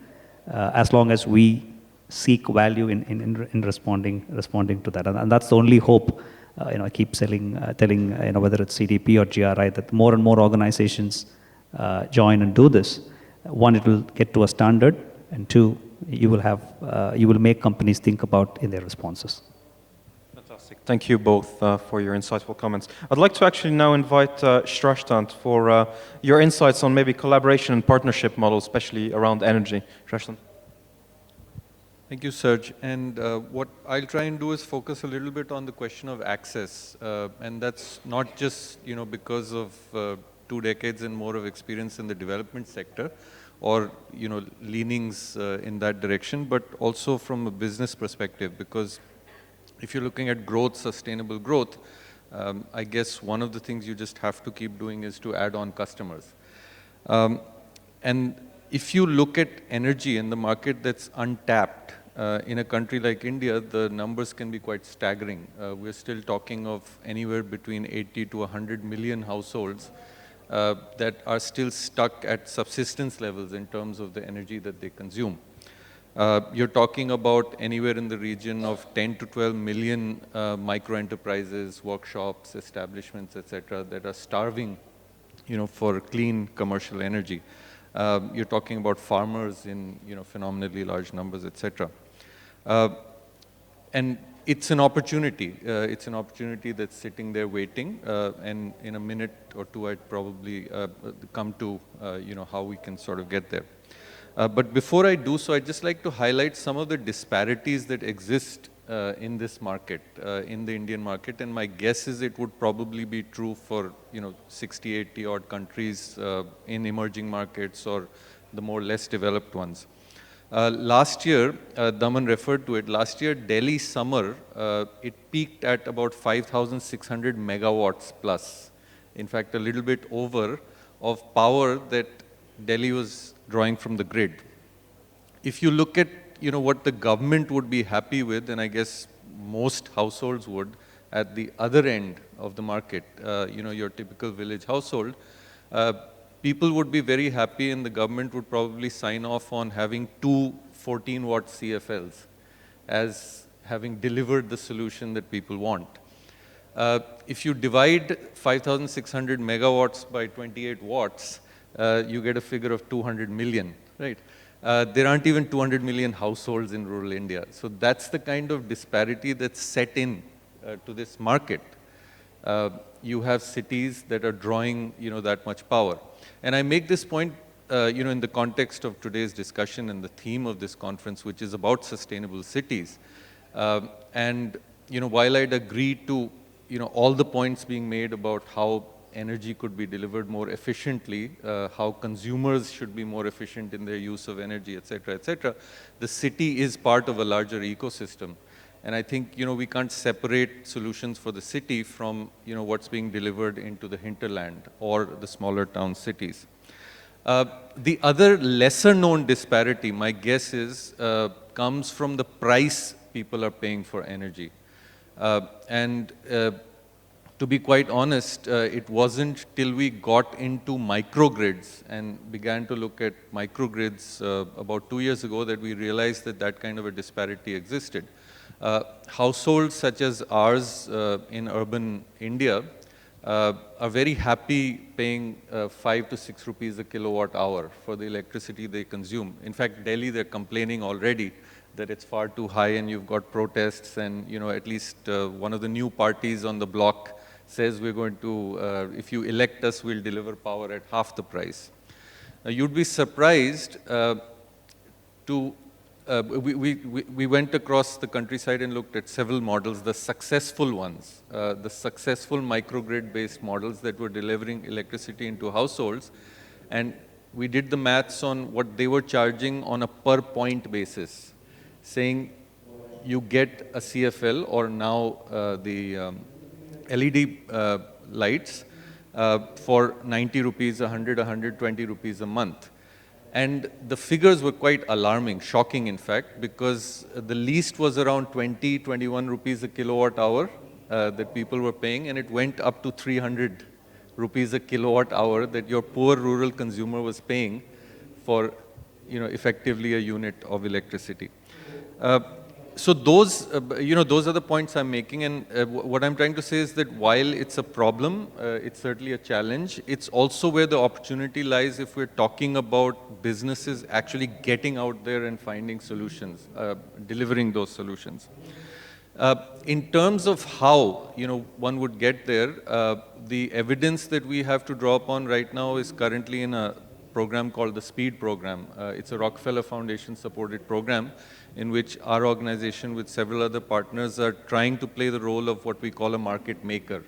as long as we seek value in responding to that, and that's the only hope. I keep telling whether it's CDP or GRI, that more and more organizations join and do this. One, it will get to a standard, and two, you will make companies think about in their responses. Fantastic. Thank you both for your insightful comments. I'd like to actually now invite Shrashtant for your insights on maybe collaboration and partnership models, especially around energy. Shrashtant. Thank you, Serge. And what I'll try and do is focus a little bit on the question of access. And that's not just, because of 2 decades and more of experience in the development sector or, leanings in that direction, but also from a business perspective. Because if you're looking at growth, sustainable growth, I guess one of the things you just have to keep doing is to add on customers. And if you look at energy in the market that's untapped, in a country like India, the numbers can be quite staggering. We're still talking of anywhere between 80 to 100 million households that are still stuck at subsistence levels in terms of the energy that they consume. You're talking about anywhere in the region of 10 to 12 million micro-enterprises, workshops, establishments, etc., that are starving, for clean commercial energy. You're talking about farmers in phenomenally large numbers, etc. And it's an opportunity. It's an opportunity that's sitting there waiting. And in a minute or two, I'd probably come to how we can sort of get there. But before I do so, I'd just like to highlight some of the disparities that exist in this market, in the Indian market. And my guess is it would probably be true for 60, 80 odd countries in emerging markets or the more less developed ones. Last year, Daman referred to it, last year Delhi summer, it peaked at about 5,600 megawatts plus. In fact, a little bit over of power that Delhi was drawing from the grid. If you look at what the government would be happy with, and I guess most households would, at the other end of the market, your typical village household, people would be very happy, and the government would probably sign off on having 2 14-watt CFLs as having delivered the solution that people want. If you divide 5,600 megawatts by 28 watts, you get a figure of 200 million, right? There aren't even 200 million households in rural India. So that's the kind of disparity that's set in to this market. You have cities that are drawing, that much power. And I make this point, in the context of today's discussion and the theme of this conference, which is about sustainable cities. And, while I'd agree to, all the points being made about how energy could be delivered more efficiently, how consumers should be more efficient in their use of energy, etc., the city is part of a larger ecosystem. And I think, we can't separate solutions for the city from, what's being delivered into the hinterland or the smaller town cities. The other lesser known disparity, my guess is, comes from the price people are paying for energy. To be quite honest, it wasn't till we got into microgrids and began to look at microgrids about 2 years ago that we realized that that kind of a disparity existed. Households such as ours in urban India are very happy paying 5 to 6 rupees a kilowatt hour for the electricity they consume. In fact, Delhi, they're complaining already that it's far too high, and you've got protests, and at least one of the new parties on the block says we're going to, if you elect us, we'll deliver power at half the price. You'd be surprised we went across the countryside and looked at several models, the successful ones, the successful microgrid-based models that were delivering electricity into households, and we did the maths on what they were charging on a per point basis, saying you get a CFL or now the LED lights for 90 rupees, 100, 120 rupees a month. And the figures were quite alarming, shocking in fact, because the least was around 20, 21 rupees a kilowatt hour that people were paying, and it went up to 300 rupees a kilowatt hour that your poor rural consumer was paying for, effectively a unit of electricity. So those, those are the points I'm making, and what I'm trying to say is that while it's a problem, it's certainly a challenge, it's also where the opportunity lies if we're talking about businesses actually getting out there and finding solutions, delivering those solutions. In terms of how, one would get there, the evidence that we have to draw upon right now is currently in a program called the SPEED program. It's a Rockefeller Foundation supported program in which our organization with several other partners are trying to play the role of what we call a market maker.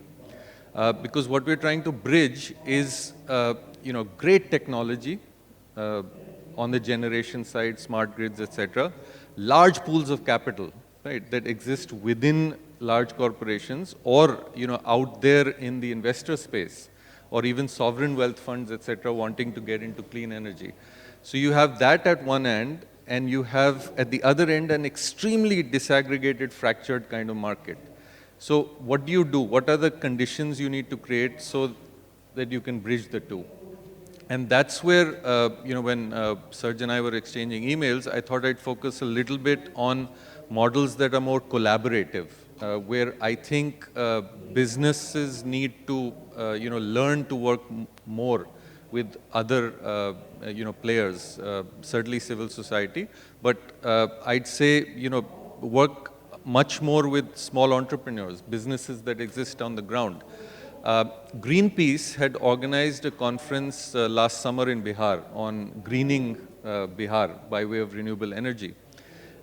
Because what we're trying to bridge is, great technology on the generation side, smart grids, etc., large pools of capital, right, that exist within large corporations or, out there in the investor space, or even sovereign wealth funds, etc., wanting to get into clean energy. So you have that at one end, and you have at the other end an extremely disaggregated, fractured kind of market. So what do you do? What are the conditions you need to create so that you can bridge the two? And that's where, when Serge and I were exchanging emails, I thought I'd focus a little bit on models that are more collaborative, where I think businesses need to, learn to work more with other, players, certainly civil society, but I'd say, work much more with small entrepreneurs, businesses that exist on the ground. Greenpeace had organized a conference last summer in Bihar on greening Bihar by way of renewable energy.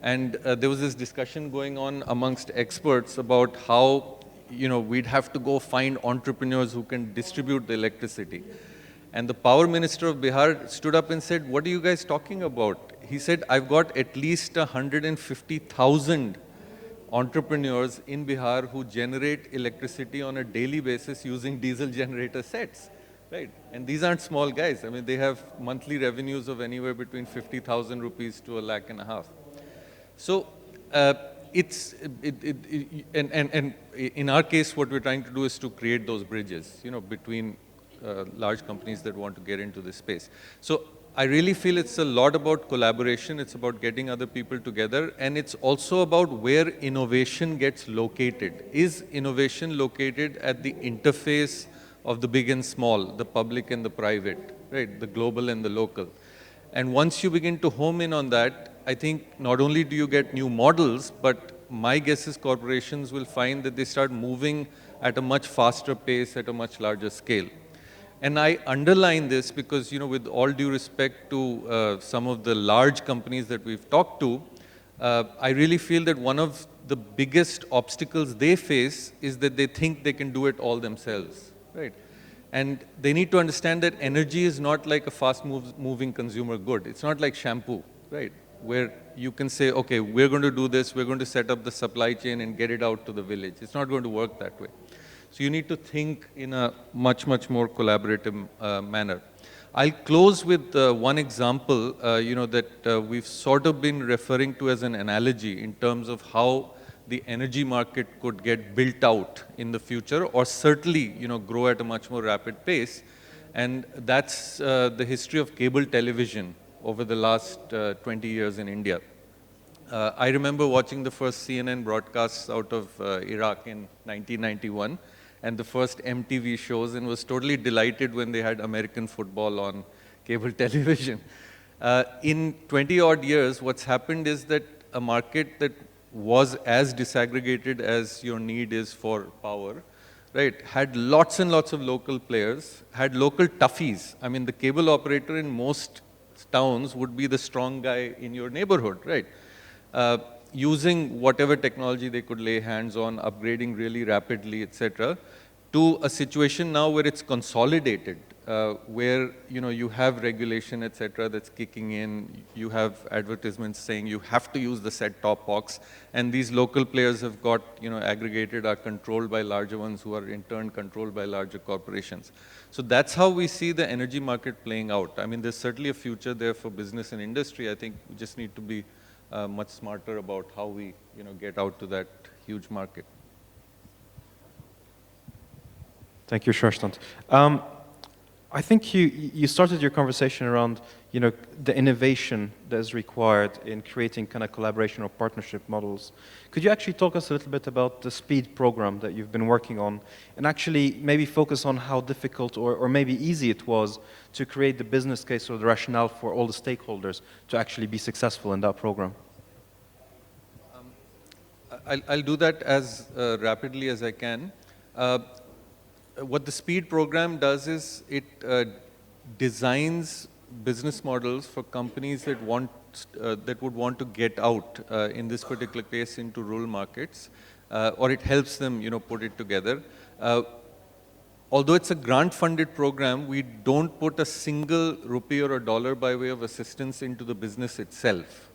And there was this discussion going on amongst experts about how, we'd have to go find entrepreneurs who can distribute the electricity. And the power minister of Bihar stood up and said, "What are you guys talking about?" He said, "I've got at least 150,000 entrepreneurs in Bihar who generate electricity on a daily basis using diesel generator sets." Right? And these aren't small guys. I mean, they have monthly revenues of anywhere between 50,000 rupees to $1.5 lakh. So and in our case, what we're trying to do is to create those bridges, between large companies that want to get into this space. So I really feel it's a lot about collaboration, it's about getting other people together, and it's also about where innovation gets located. Is innovation located at the interface of the big and small, the public and the private, right, the global and the local? And once you begin to home in on that, I think not only do you get new models, but my guess is corporations will find that they start moving at a much faster pace, at a much larger scale. And I underline this because, with all due respect to some of the large companies that we've talked to, I really feel that one of the biggest obstacles they face is that they think they can do it all themselves, right? And they need to understand that energy is not like a fast-moving consumer good. It's not like shampoo, right? Where you can say, okay, we're going to do this, we're going to set up the supply chain and get it out to the village. It's not going to work that way. So you need to think in a much, much more collaborative manner. I'll close with one example, that we've sort of been referring to as an analogy in terms of how the energy market could get built out in the future, or certainly, grow at a much more rapid pace. And that's the history of cable television over the last 20 years in India. I remember watching the first CNN broadcasts out of Iraq in 1991. And the first MTV shows, and was totally delighted when they had American football on cable television. In 20-odd years, what's happened is that a market that was as disaggregated as your need is for power, right, had lots and lots of local players, had local toughies. I mean, the cable operator in most towns would be the strong guy in your neighborhood, right? Using whatever technology they could lay hands on, upgrading really rapidly, etc., to a situation now where it's consolidated, where you have regulation, etc., that's kicking in. You have advertisements saying you have to use the set-top box, and these local players have got aggregated, are controlled by larger ones, who are in turn controlled by larger corporations. So that's how we see the energy market playing out. I mean, there's certainly a future there for business and industry. I think we just need to be much smarter about how we get out to that huge market. Thank you, Shrashtant. I think you started your conversation around the innovation that is required in creating kind of collaboration or partnership models. Could you actually talk us a little bit about the SPEED program that you've been working on, and actually maybe focus on how difficult or maybe easy it was to create the business case or the rationale for all the stakeholders to actually be successful in that program? I'll do that as rapidly as I can. What the SPEED program does is it designs business models for companies that would want to get out, in this particular case, into rural markets, or it helps them, put it together. Although it's a grant-funded program, we don't put a single rupee or a dollar by way of assistance into the business itself.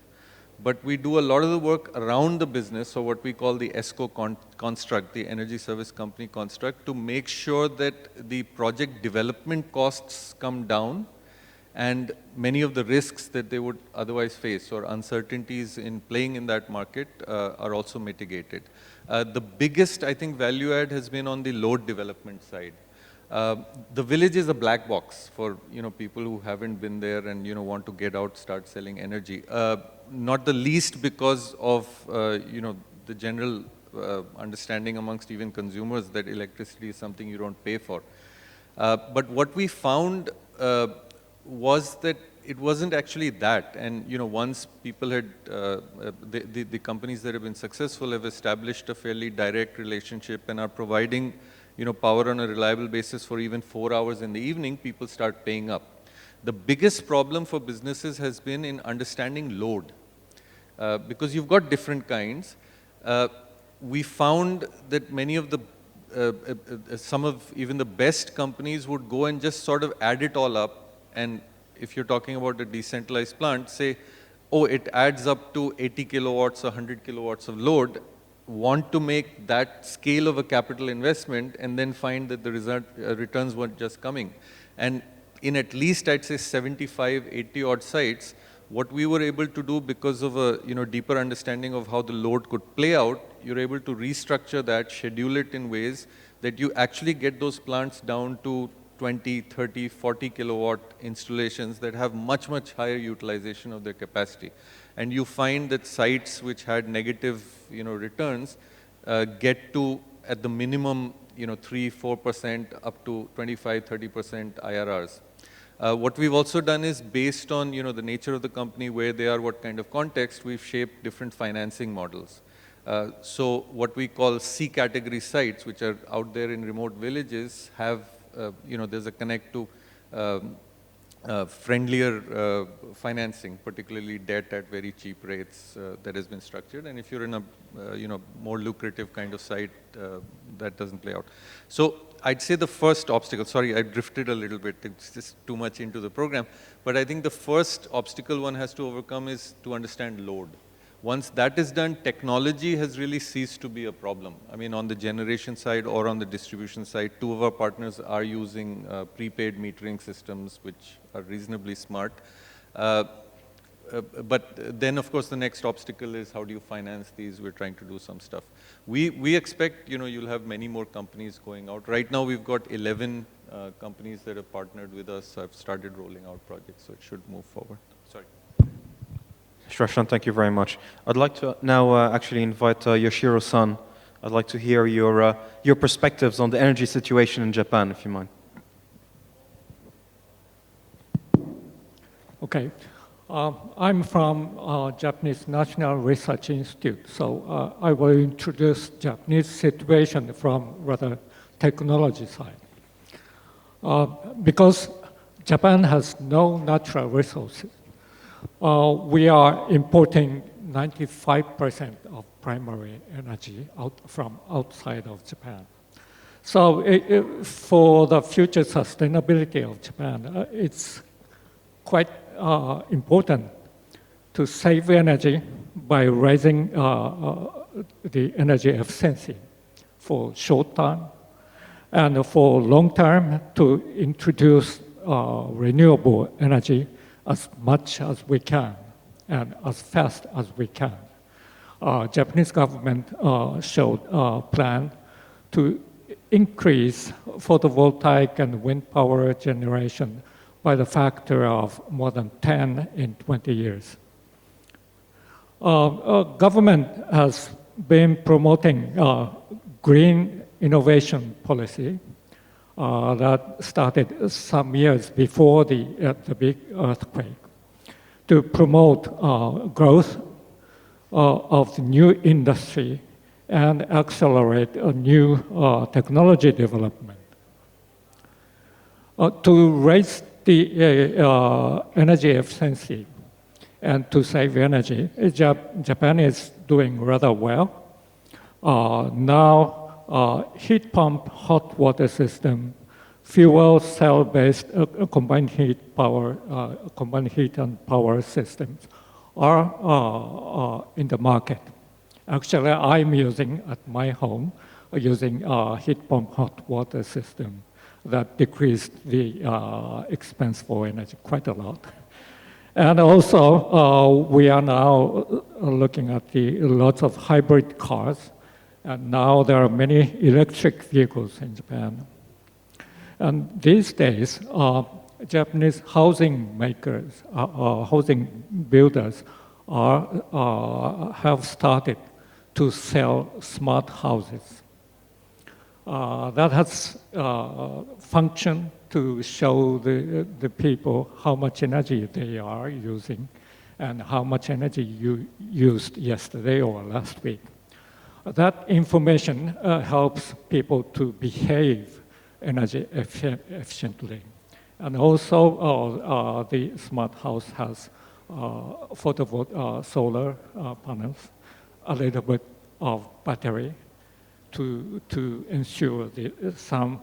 But we do a lot of the work around the business, or what we call the ESCO construct, the Energy Service Company construct, to make sure that the project development costs come down and many of the risks that they would otherwise face or uncertainties in playing in that market are also mitigated. The biggest, I think, value add has been on the load development side. The village is a black box for people who haven't been there and want to get out, start selling energy. Not the least because of the general understanding amongst even consumers that electricity is something you don't pay for. But what we found was that it wasn't actually that. And once people had, the companies that have been successful have established a fairly direct relationship and are providing power on a reliable basis for even 4 hours in the evening, people start paying up. The biggest problem for businesses has been in understanding load, because you've got different kinds. We found that many of the, some of even the best companies would go and just sort of add it all up, and if you're talking about a decentralized plant, say, oh, it adds up to 80 kilowatts or 100 kilowatts of load, want to make that scale of a capital investment and then find that the returns weren't just coming. And in at least, I'd say 75, 80 odd sites, what we were able to do because of a deeper understanding of how the load could play out, you're able to restructure that, schedule it in ways that you actually get those plants down to 20, 30, 40 kilowatt installations that have much, much higher utilization of their capacity. And you find that sites which had negative returns get to, at the minimum, 3-4% up to 25-30% IRRs. What we've also done is, based on the nature of the company, where they are, what kind of context, we've shaped different financing models. So what we call C category sites, which are out there in remote villages, have there's a connect to friendlier financing, particularly debt at very cheap rates that has been structured. And if you're in a more lucrative kind of site, that doesn't play out. So I'd say the first obstacle, sorry, I drifted a little bit, it's just too much into the program, but I think the first obstacle one has to overcome is to understand load. Once that is done, technology has really ceased to be a problem. I mean, on the generation side or on the distribution side, two of our partners are using prepaid metering systems, which are reasonably smart. But then, of course, the next obstacle is how do you finance these? We're trying to do some stuff. We expect, you'll have many more companies going out. Right now, we've got 11 companies that have partnered with us. I've started rolling out projects, so it should move forward. Sorry. Shrashtant, thank you very much. I'd like to now actually invite Yoshiro-san. I'd like to hear your perspectives on the energy situation in Japan, if you mind. Okay. I'm from Japanese National Research Institute, so I will introduce Japanese situation from rather technology side. Because Japan has no natural resources, we are importing 95% of primary energy from outside of Japan. So for the future sustainability of Japan, it's quite important to save energy by raising the energy efficiency for short term, and for long term to introduce renewable energy as much as we can and as fast as we can. Japanese government showed a plan to increase photovoltaic and wind power generation by the factor of more than 10 in 20 years. Government has been promoting green innovation policy that started some years before the big earthquake to promote growth of the new industry and accelerate a new technology development. To raise the energy efficiency and to save energy, Japan is doing rather well. Now, heat pump hot water system, fuel cell-based combined heat and power systems are in the market. Actually, I'm using at my home, using a heat pump hot water system that decreased the expense for energy quite a lot. And also, we are now looking at lots of hybrid cars, and now there are many electric vehicles in Japan. And these days, Japanese housing makers, housing builders have started to sell smart houses. That has functioned to show the people how much energy they are using and how much energy you used yesterday or last week. That information helps people to behave energy efficiently. And also the smart house has solar panels, a little bit of battery, to ensure some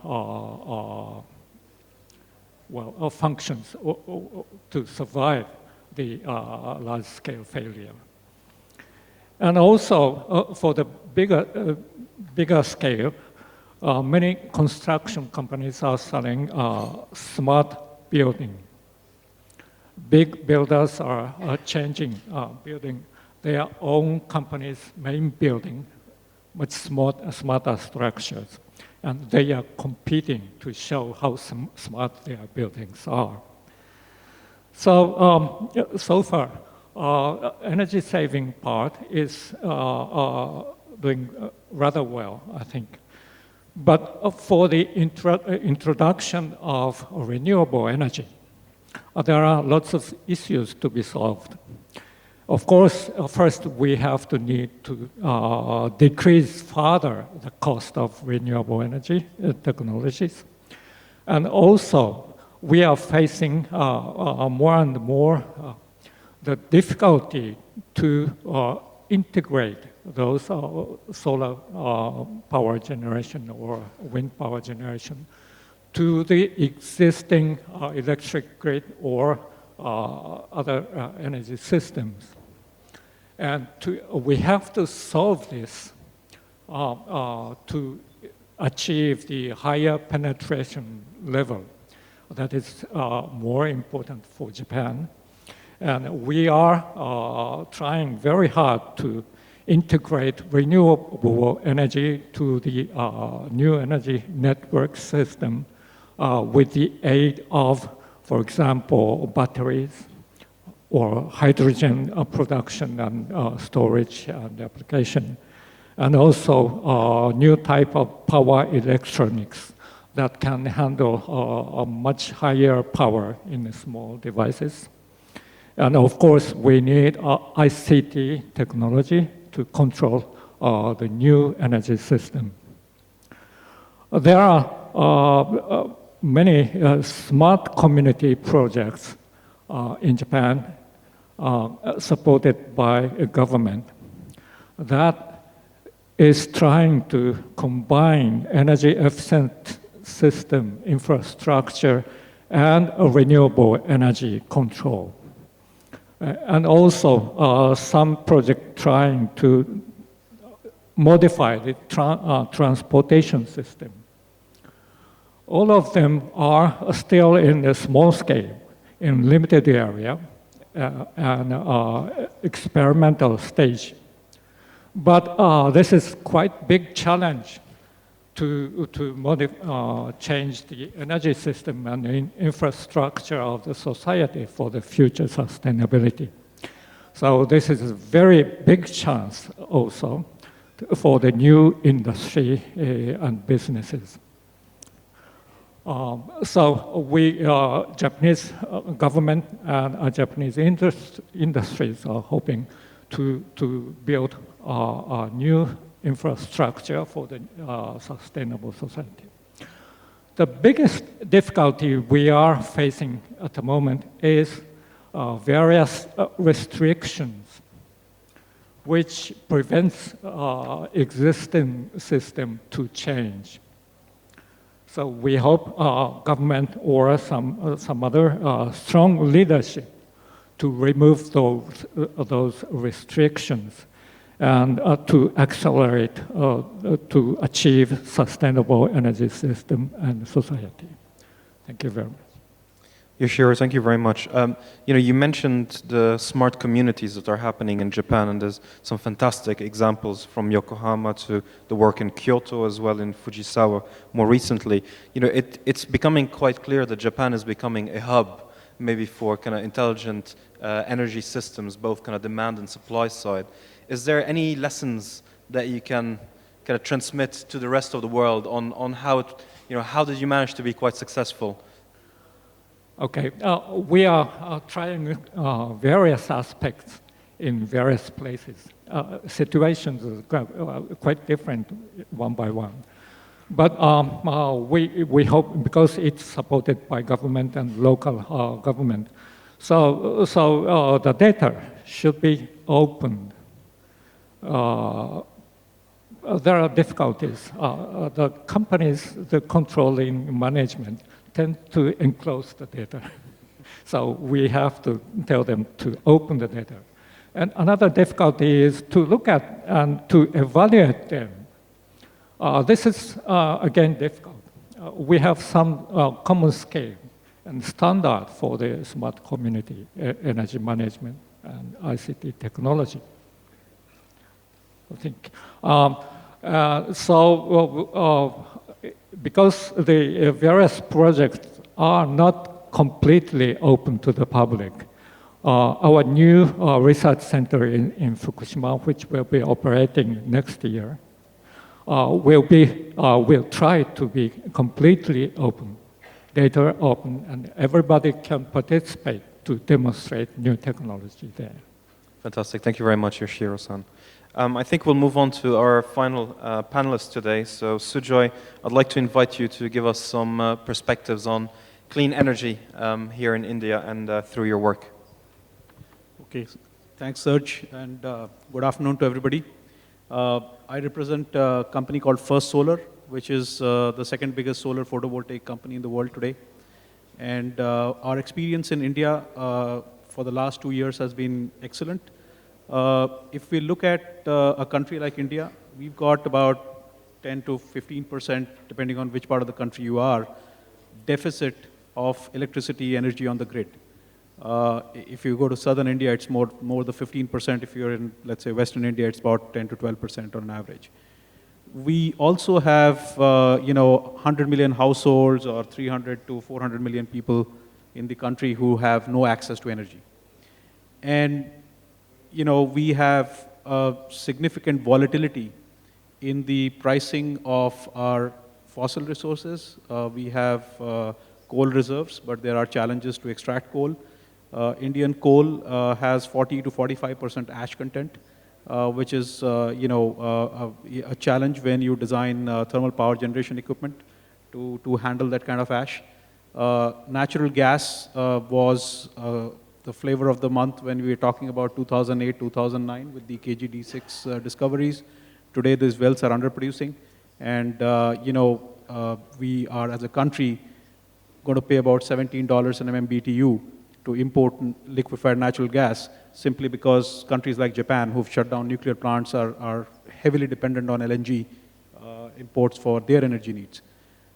functions to survive the large-scale failure. And also for the bigger scale, many construction companies are selling smart building. Big builders are building their own company's main building with smarter structures. And they are competing to show how smart their buildings are. So, so far, energy saving part is doing rather well, I think. But for the introduction of renewable energy, there are lots of issues to be solved. Of course, first we have to need to decrease further the cost of renewable energy technologies. And also, we are facing more and more the difficulty to integrate those solar power generation or wind power generation to the existing electric grid or other energy systems. And we have to solve this to achieve the higher penetration level that is more important for Japan. And we are trying very hard to integrate renewable energy to the new energy network system with the aid of, for example, batteries or hydrogen production and storage and application. And also new type of power electronics that can handle a much higher power in small devices. And of course, we need ICT technology to control the new energy system. There are many smart community projects in Japan supported by a government that is trying to combine energy efficient system infrastructure and renewable energy control. And also some project trying to modify the transportation system. All of them are still in a small scale, in limited area, and experimental stage. But this is quite big challenge to change the energy system and the infrastructure of the society for the future sustainability. So this is a very big chance also for the new industry and businesses. So we, Japanese government and Japanese industries are hoping to build a new infrastructure for the sustainable society. The biggest difficulty we are facing at the moment is various restrictions which prevents existing system to change. So we hope government or some other strong leadership to remove those restrictions and to accelerate to achieve sustainable energy system and society. Thank you very much. Yoshiro, thank you very much. You mentioned the smart communities that are happening in Japan, and there's some fantastic examples from Yokohama to the work in Kyoto as well in Fujisawa more recently. It's becoming quite clear that Japan is becoming a hub maybe for kind of intelligent energy systems, both kind of demand and supply side. Is there any lessons that you can kind of transmit to the rest of the world on how, how did you manage to be quite successful? Okay, we are trying various aspects in various places. Situations are quite different one by one. But we hope, because it's supported by government and local government, so the data should be opened. There are difficulties. The companies, the controlling management, tend to enclose the data. So we have to tell them to open the data. And another difficulty is to look at and to evaluate them. This is, again, difficult. We have some common scale and standard for the smart community, energy management, and ICT technology, I think. Because the various projects are not completely open to the public, our new research center in Fukushima, which will be operating next year, will try to be completely open, data open, and everybody can participate to demonstrate new technology there. Fantastic. Thank you very much, Yoshiro-san. I think we'll move on to our final panelist today. So, Sujoy, I'd like to invite you to give us some perspectives on clean energy here in India and through your work. Okay, thanks, Serge, and good afternoon to everybody. I represent a company called First Solar, which is the second biggest solar photovoltaic company in the world today. And our experience in India for the last 2 years has been excellent. If we look at a country like India, we've got about 10 to 15%, depending on which part of the country you are, deficit of electricity energy on the grid. If you go to southern India, it's more the 15%. If you're in, let's say, western India, it's about 10 to 12% on average. We also have, 100 million households or 300 to 400 million people in the country who have no access to energy. And, we have significant volatility in the pricing of our fossil resources. We have coal reserves, but there are challenges to extract coal. Indian coal has 40 to 45% ash content, which is, a challenge when you design thermal power generation equipment to handle that kind of ash. Natural gas was the flavor of the month when we were talking about 2008, 2009 with the KG-D6 discoveries. Today, these wells are underproducing, and we are, as a country, going to pay about $17 an MMBTU to import liquefied natural gas, simply because countries like Japan, who've shut down nuclear plants, are heavily dependent on LNG imports for their energy needs.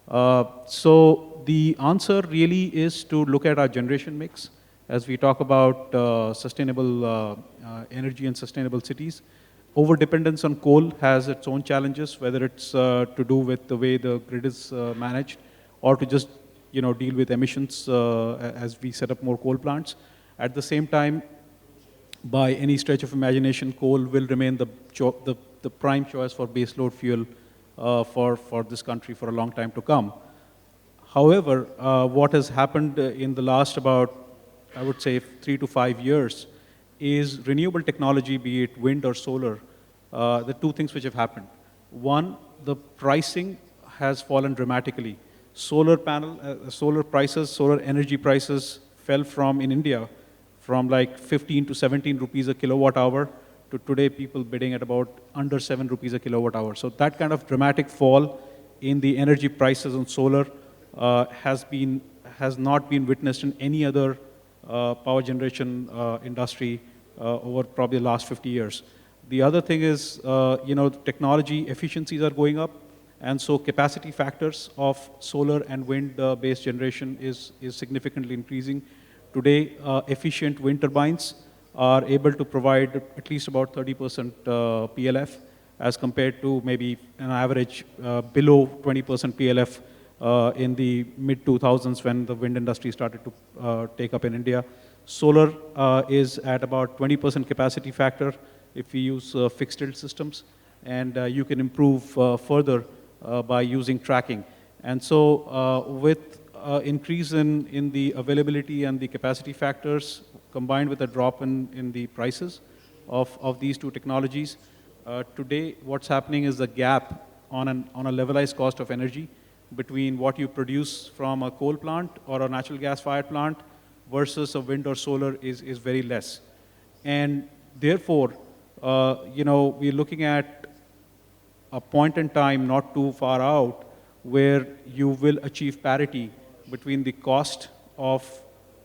So the answer really is to look at our generation mix as we talk about sustainable energy and sustainable cities. Over-dependence on coal has its own challenges, whether it's to do with the way the grid is managed or to just deal with emissions as we set up more coal plants. At the same time, by any stretch of imagination, coal will remain the prime choice for baseload fuel for this country for a long time to come. However, what has happened in the last about, I would say, 3 to 5 years is renewable technology, be it wind or solar, the two things which have happened. One, the pricing has fallen dramatically. Solar energy prices fell from, in India, from like 15 to 17 rupees a kilowatt hour to today people bidding at about under 7 rupees a kilowatt hour. So that kind of dramatic fall in the energy prices on solar has not been witnessed in any other power generation industry over probably the last 50 years. The other thing is, technology efficiencies are going up, and so capacity factors of solar and wind-based generation is significantly increasing. Today, efficient wind turbines are able to provide at least about 30% PLF as compared to maybe an average below 20% PLF in the mid-2000s when the wind industry started to take up in India. Solar is at about 20% capacity factor if we use fixed tilt systems, and you can improve further by using tracking. And so with increase in the availability and the capacity factors combined with a drop in the prices of these two technologies, today what's happening is the gap on a levelized cost of energy between what you produce from a coal plant or a natural gas-fired plant versus a wind or solar is very less. And therefore, we're looking at a point in time not too far out where you will achieve parity between the cost of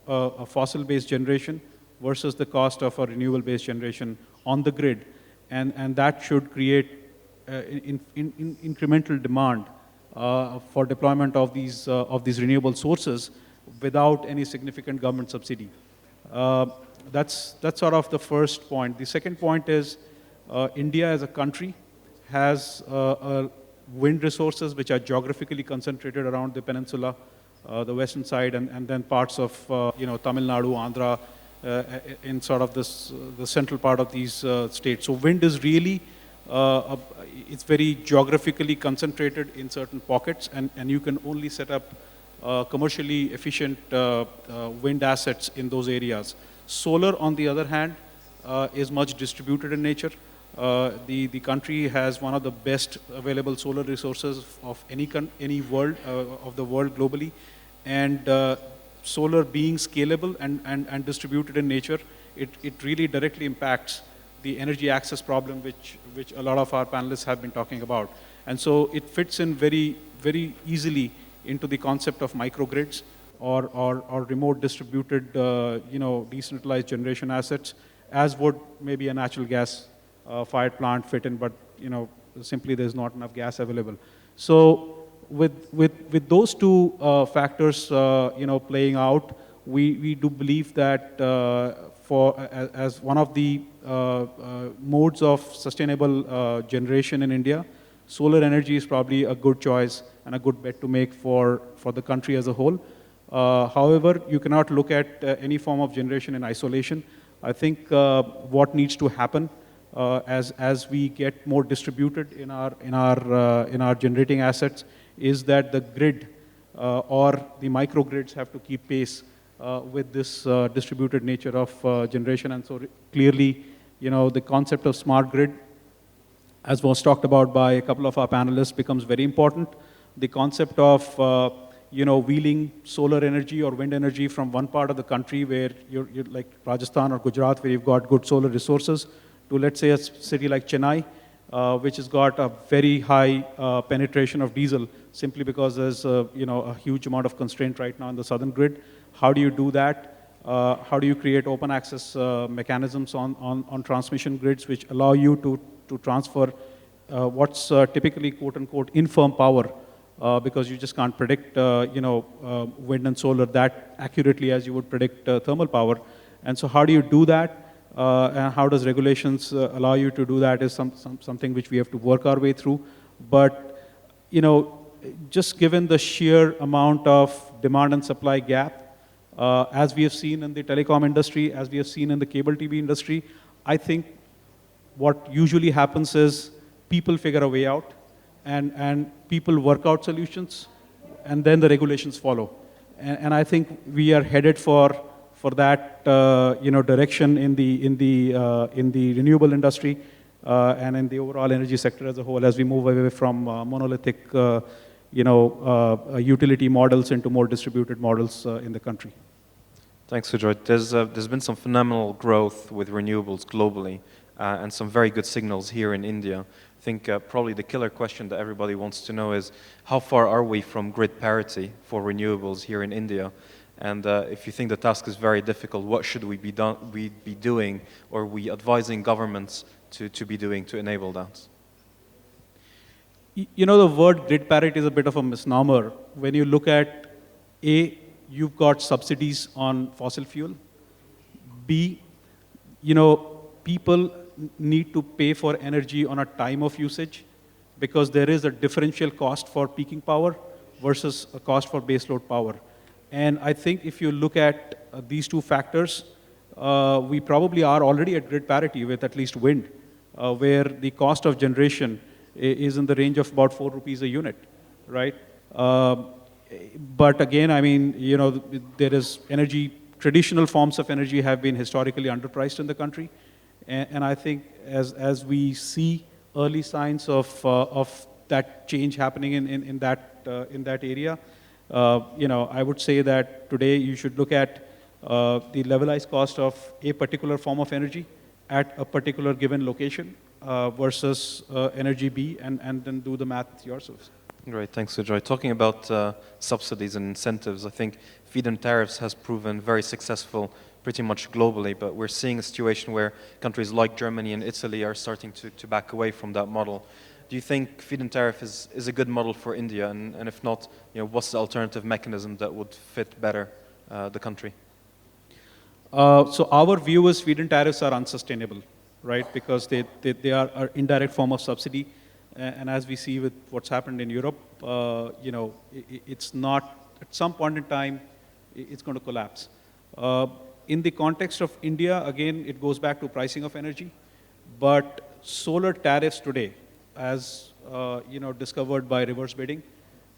a fossil-based generation versus the cost of a renewable-based generation on the grid. And that should create incremental demand for deployment of these renewable sources without any significant government subsidy. That's sort of the first point. The second point is India as a country has wind resources which are geographically concentrated around the peninsula, the western side, and then parts of Tamil Nadu, Andhra, in sort of the central part of these states. So wind is really, it's very geographically concentrated in certain pockets, and you can only set up commercially efficient wind assets in those areas. Solar, on the other hand, is much distributed in nature. The country has one of the best available solar resources of any world, of the world globally. And solar being scalable and distributed in nature, it really directly impacts the energy access problem which a lot of our panelists have been talking about. And so it fits in very, very easily into the concept of microgrids or remote distributed, decentralized generation assets. as would maybe a natural gas fired plant fit in, but simply there's not enough gas available. So with those two factors playing out, we do believe that as one of the modes of sustainable generation in India, solar energy is probably a good choice and a good bet to make for the country as a whole. However, you cannot look at any form of generation in isolation. I think what needs to happen as we get more distributed in our generating assets is that the grid or the microgrids have to keep pace with this distributed nature of generation. And so clearly, the concept of smart grid, as was talked about by a couple of our panelists, becomes very important. The concept of wheeling solar energy or wind energy from one part of the country where you're like Rajasthan or Gujarat, where you've got good solar resources, to let's say a city like Chennai, which has got a very high penetration of diesel, simply because there's a huge amount of constraint right now in the southern grid. How do you do that? How do you create open access mechanisms on transmission grids which allow you to transfer what's typically quote-unquote infirm power, because you just can't predict wind and solar that accurately as you would predict thermal power. And so how do you do that? And how does regulations allow you to do that is something which we have to work our way through. But just given the sheer amount of demand and supply gap, as we have seen in the telecom industry, as we have seen in the cable TV industry, I think what usually happens is people figure a way out, and people work out solutions, and then the regulations follow. And I think we are headed for that direction in the renewable industry and in the overall energy sector as a whole, as we move away from monolithic utility models into more distributed models in the country. Thanks, Sujoy. There's been some phenomenal growth with renewables globally and some very good signals here in India. I think probably the killer question that everybody wants to know is how far are we from grid parity for renewables here in India? And if you think the task is very difficult, what should we be doing, or we advising governments to be doing to enable that? The word grid parity is a bit of a misnomer. When you look at A, you've got subsidies on fossil fuel. B, people need to pay for energy on a time of usage because there is a differential cost for peaking power versus a cost for baseload power. And I think if you look at these two factors, we probably are already at grid parity with at least wind, where the cost of generation is in the range of about 4 rupees a unit, right? But again, I mean, there is energy, traditional forms of energy have been historically underpriced in the country. And I think as we see early signs of that change happening in that area, I would say that today you should look at the levelized cost of a particular form of energy at a particular given location versus energy B, and then do the math yourselves. Great, thanks, Sujoy. Talking about subsidies and incentives, I think feed-in tariffs has proven very successful pretty much globally, but we're seeing a situation where countries like Germany and Italy are starting to back away from that model. Do you think feed-in tariff is a good model for India? And if not, what's the alternative mechanism that would fit better the country? So our view is feed-in tariffs are unsustainable, right? Because they are an indirect form of subsidy. And as we see with what's happened in Europe, it's not, at some point in time, it's going to collapse. In the context of India, again, it goes back to pricing of energy. But solar tariffs today, as discovered by reverse bidding,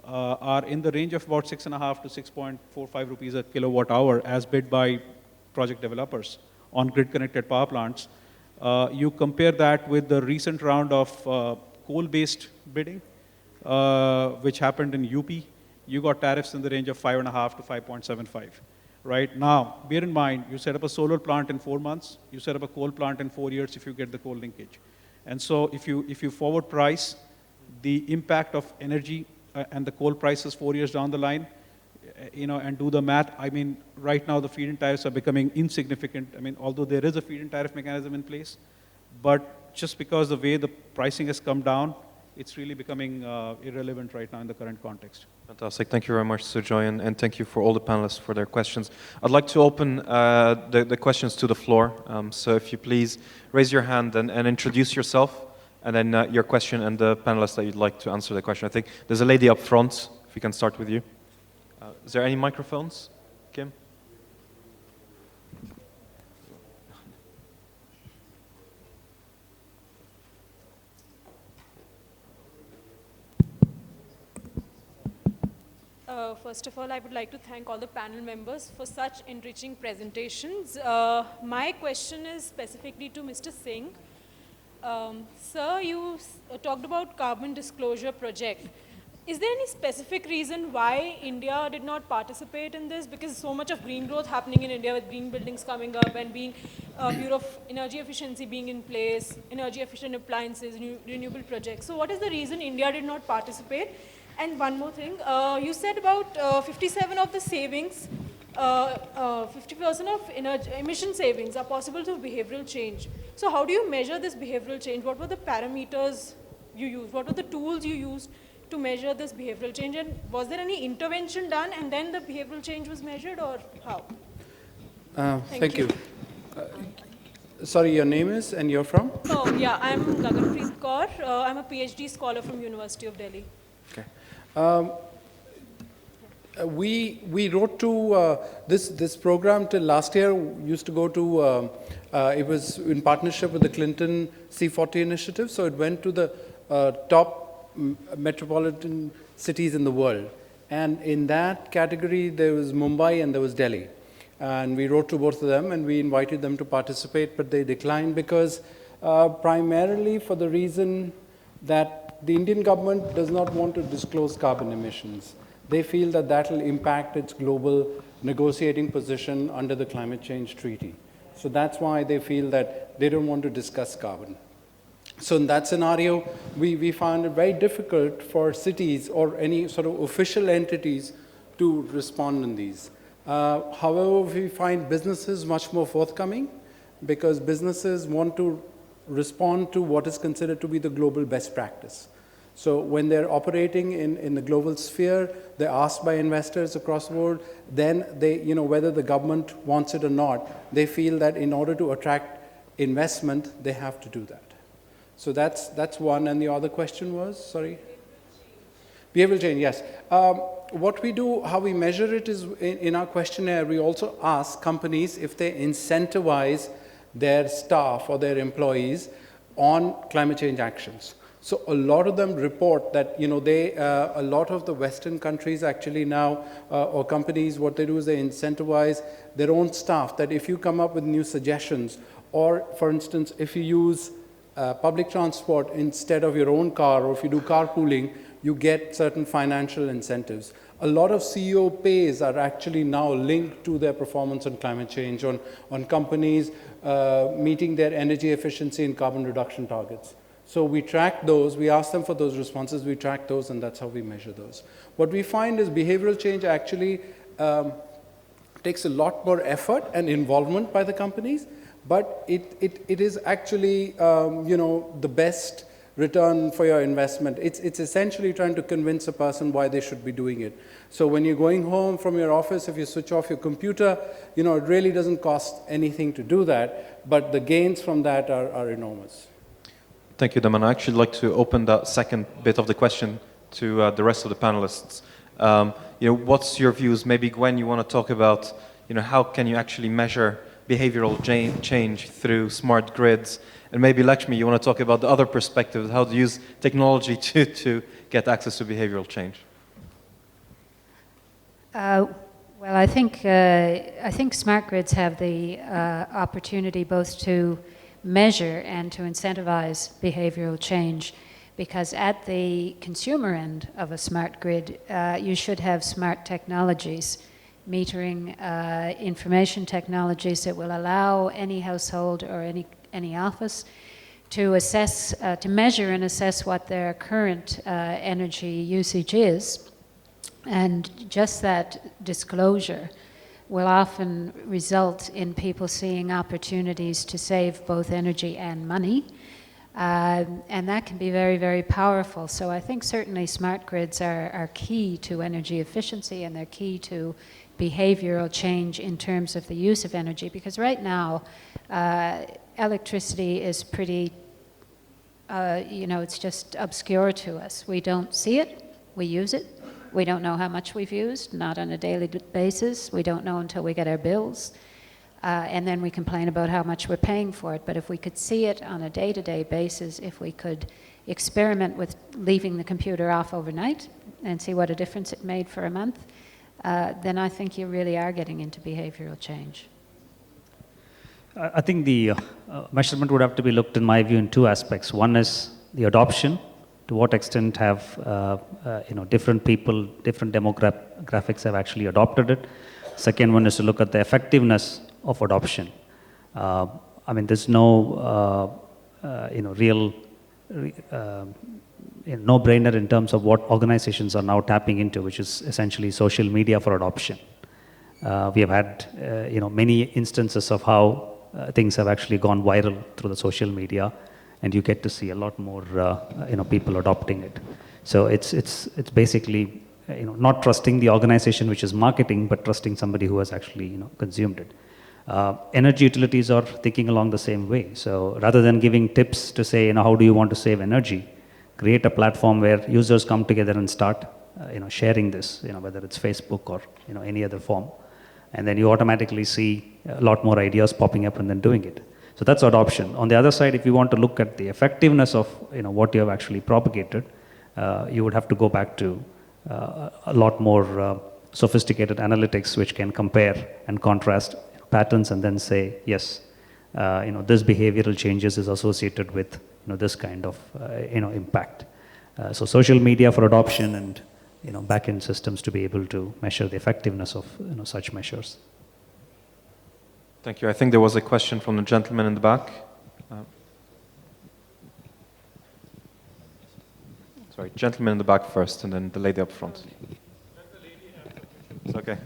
are in the range of about 6.5 to 6.45 rupees a kilowatt hour as bid by project developers on grid-connected power plants. You compare that with the recent round of coal-based bidding, which happened in UP, you got tariffs in the range of 5.5 to 5.75. Right now, bear in mind, you set up a solar plant in 4 months, you set up a coal plant in 4 years if you get the coal linkage. And so if you forward price the impact of energy and the coal prices 4 years down the line, and do the math, I mean, right now the feed-in tariffs are becoming insignificant. I mean, although there is a feed-in tariff mechanism in place, but just because the way the pricing has come down, it's really becoming irrelevant right now in the current context. Fantastic. Thank you very much, Sujoy, and thank you for all the panelists for their questions. I'd like to open the questions to the floor. So if you please raise your hand and introduce yourself, and then your question and the panelists that you'd like to answer the question. I think there's a lady up front, if we can start with you. Is there any microphones, Kim? First of all, I would like to thank all the panel members for such enriching presentations. My question is specifically to Mr. Singh. Sir, you talked about carbon disclosure project. Is there any specific reason why India did not participate in this? Because so much of green growth happening in India with green buildings coming up and being Bureau of Energy Efficiency being in place, energy efficient appliances, renewable projects. So what is the reason India did not participate? And one more thing, you said about 57 of the savings, 50% of emission savings are possible through behavioral change. So how do you measure this behavioral change? What were the parameters you used? What were the tools you used to measure this behavioral change? And was there any intervention done and then the behavioral change was measured, or how? Thank you. Sorry, your name is and you're from? Oh, yeah, I'm Gaganpreet Kaur. I'm a PhD scholar from University of Delhi. Okay. We wrote to this program till last year used to go to, it was in partnership with the Clinton C40 initiative, so it went to the top metropolitan cities in the world. And in that category, there was Mumbai and there was Delhi. And we wrote to both of them and we invited them to participate, but they declined because primarily for the reason that the Indian government does not want to disclose carbon emissions. They feel that that will impact its global negotiating position under the climate change treaty. So that's why they feel that they don't want to discuss carbon. So in that scenario, we found it very difficult for cities or any sort of official entities to respond in these. However, we find businesses much more forthcoming because businesses want to respond to what is considered to be the global best practice. So when they're operating in the global sphere, they're asked by investors across the world, then they, whether the government wants it or not, they feel that in order to attract investment, they have to do that. So that's one. And the other question was, sorry? Behavioral change, yes. What we do, how we measure it is in our questionnaire, we also ask companies if they incentivize their staff or their employees on climate change actions. So a lot of them report that, a lot of the Western countries actually now, or companies, what they do is they incentivize their own staff, that if you come up with new suggestions, or for instance, if you use public transport instead of your own car, or if you do carpooling, you get certain financial incentives. A lot of CEO pays are actually now linked to their performance on climate change, on companies meeting their energy efficiency and carbon reduction targets. So we track those, we ask them for those responses, we track those, and that's how we measure those. What we find is behavioral change actually takes a lot more effort and involvement by the companies, but it is actually, the best return for your investment. It's essentially trying to convince a person why they should be doing it. So when you're going home from your office, if you switch off your computer, it really doesn't cost anything to do that, but the gains from that are enormous. Thank you, Daman. I'd actually like to open that second bit of the question to the rest of the panelists. What's your views? Maybe Gwen, you want to talk about, how can you actually measure behavioral change through smart grids? And maybe Lakshmi, you want to talk about the other perspective, how to use technology to get access to behavioral change. Well, I think smart grids have the opportunity both to measure and to incentivize behavioral change, because at the consumer end of a smart grid, you should have smart technologies, metering information technologies that will allow any household or any office to assess, to measure and assess what their current energy usage is, And just that disclosure will often result in people seeing opportunities to save both energy and money. And that can be very, very powerful. So I think certainly smart grids are key to energy efficiency, and they're key to behavioral change in terms of the use of energy. Because right now, electricity is pretty, it's just obscure to us. We don't see it, we use it. We don't know how much we've used, not on a daily basis. We don't know until we get our bills. And then we complain about how much we're paying for it. But if we could see it on a day-to-day basis, if we could experiment with leaving the computer off overnight and see what a difference it made for a month, then I think you really are getting into behavioral change. I think the measurement would have to be looked, in my view, in two aspects. One is the adoption. To what extent have different people, different demographics have actually adopted it. Second one is to look at the effectiveness of adoption. There's no real no-brainer in terms of what organizations are now tapping into, which is essentially social media for adoption. We have had many instances of how things have actually gone viral through the social media, and you get to see a lot more people adopting it. So it's basically not trusting the organization which is marketing, but trusting somebody who has actually consumed it. Energy utilities are thinking along the same way. So rather than giving tips to say how do you want to save energy, create a platform where users come together and start sharing this, whether it's Facebook or any other form, and then you automatically see a lot more ideas popping up and then doing it. So that's adoption. On the other side, if you want to look at the effectiveness of what you have actually propagated, you would have to go back to a lot more sophisticated analytics which can compare and contrast patterns and then say, yes, this behavioral changes is associated with this kind of impact. So social media for adoption and back-end systems to be able to measure the effectiveness of such measures. Thank you. I think there was a question from the gentleman in the back. Sorry, gentleman in the back first, and then the lady up front. It's okay.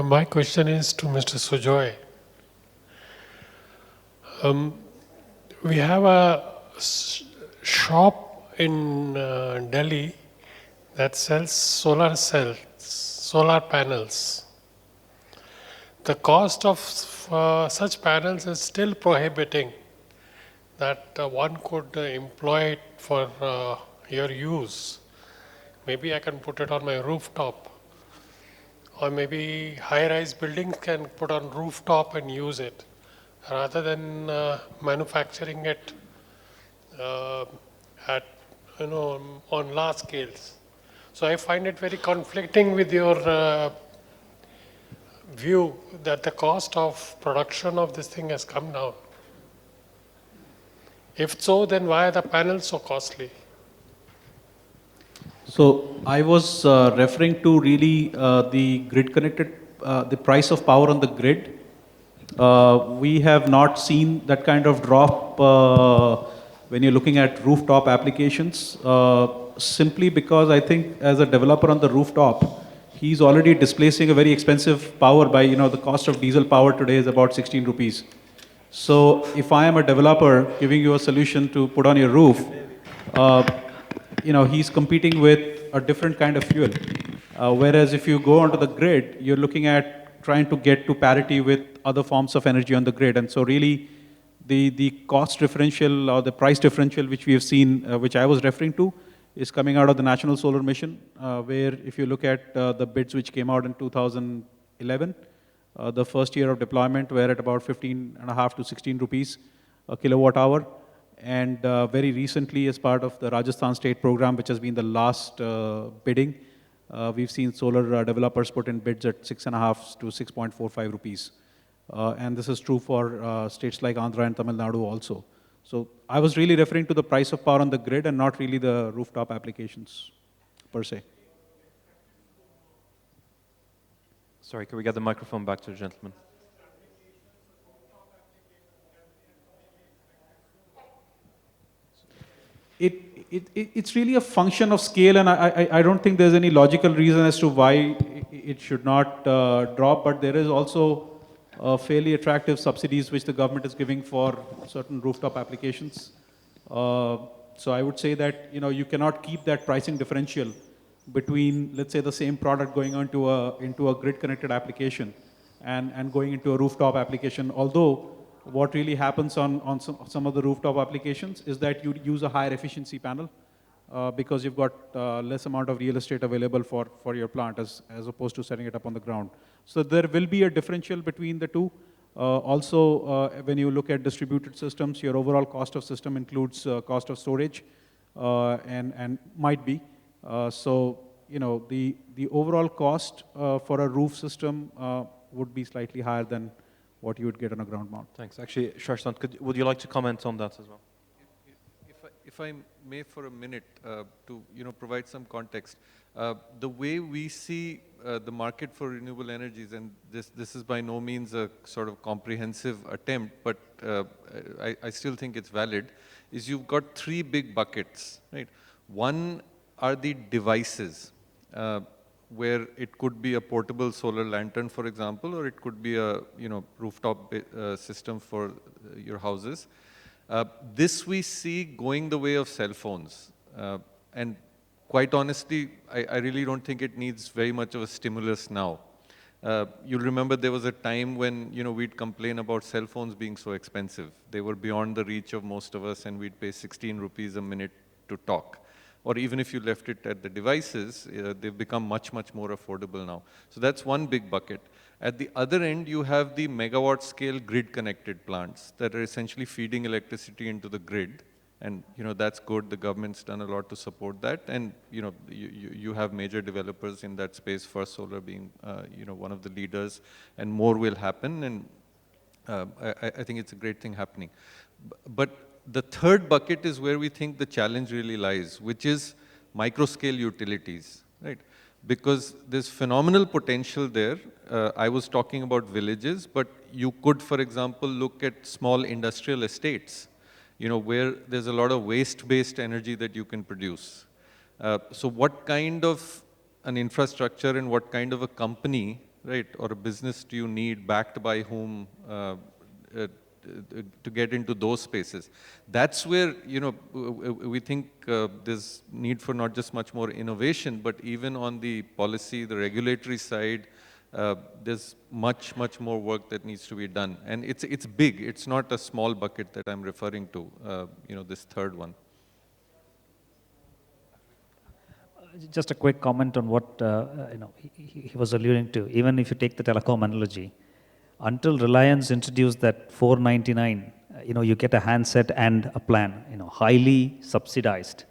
My question is to Mr. Sujoy. We have a shop in Delhi that sells solar cells, solar panels. The cost of such panels is still prohibiting that one could employ it for your use. Maybe I can put it on my rooftop, or maybe high-rise buildings can put on rooftop and use it, rather than manufacturing it at on large scales. So I find it very conflicting with your view that the cost of production of this thing has come down. If so, then why are the panels so costly? So I was referring to really the grid connected, the price of power on the grid. We have not seen that kind of drop when you're looking at rooftop applications, simply because I think as a developer on the rooftop, he's already displacing a very expensive power by, the cost of diesel power today is about 16 rupees. So if I am a developer giving you a solution to put on your roof, he's competing with a different kind of fuel. Whereas if you go onto the grid, you're looking at trying to get to parity with other forms of energy on the grid. And so really the cost differential or the price differential which we have seen, which I was referring to, is coming out of the National Solar Mission, where if you look at the bids which came out in 2011, the first year of deployment were at about 15.5 to 16 rupees a kilowatt hour. And very recently, as part of the Rajasthan state program, which has been the last bidding, we've seen solar developers put in bids at 6.5 to 6.45 rupees. And this is true for states like Andhra and Tamil Nadu also. So I was really referring to the price of power on the grid and not really the rooftop applications per se. Sorry, can we get the microphone back to the gentleman? it's really a function of scale, and I don't think there's any logical reason as to why it should not drop, but there is also fairly attractive subsidies which the government is giving for certain rooftop applications. So I would say that you cannot keep that pricing differential between, let's say, the same product going into a grid-connected application and going into a rooftop application. Although what really happens on some of the rooftop applications is that you use a higher efficiency panel because you've got less amount of real estate available for your plant as opposed to setting it up on the ground. So there will be a differential between the two. Also, when you look at distributed systems, your overall cost of system includes cost of storage and might be. So, the overall cost for a roof system would be slightly higher than what you would get on a ground mount. Thanks. Actually, Shrashtant, would you like to comment on that as well? If I may for a minute to provide some context, the way we see the market for renewable energies, and this is by no means a sort of comprehensive attempt, but I still think it's valid, is you've got three big buckets, right? One are the devices, where it could be a portable solar lantern, for example, or it could be a rooftop system for your houses. This we see going the way of cell phones, and quite honestly, I really don't think it needs very much of a stimulus now. You'll remember there was a time when we'd complain about cell phones being so expensive. They were beyond the reach of most of us, and we'd pay 16 rupees a minute to talk. Or even if you left it at the devices, they've become much, much more affordable now. So that's one big bucket. At the other end, you have the megawatt scale grid connected plants that are essentially feeding electricity into the grid. And that's good. The government's done a lot to support that. And you have major developers in that space, First Solar being one of the leaders, and more will happen. And I think it's a great thing happening. But the third bucket is where we think the challenge really lies, which is micro-scale utilities, right? Because there's phenomenal potential there. I was talking about villages, but you could, for example, look at small industrial estates, where there's a lot of waste-based energy that you can produce. So what kind of an infrastructure and what kind of a company, right, or a business do you need, backed by whom, to get into those spaces? That's where we think there's need for not just much more innovation, but even on the policy, the regulatory side, there's much more work that needs to be done. And it's big. It's not a small bucket that I'm referring to. This third one. Just a quick comment on what he was alluding to. Even if you take the telecom analogy, until Reliance introduced that 499, you get a handset and a plan, highly subsidized,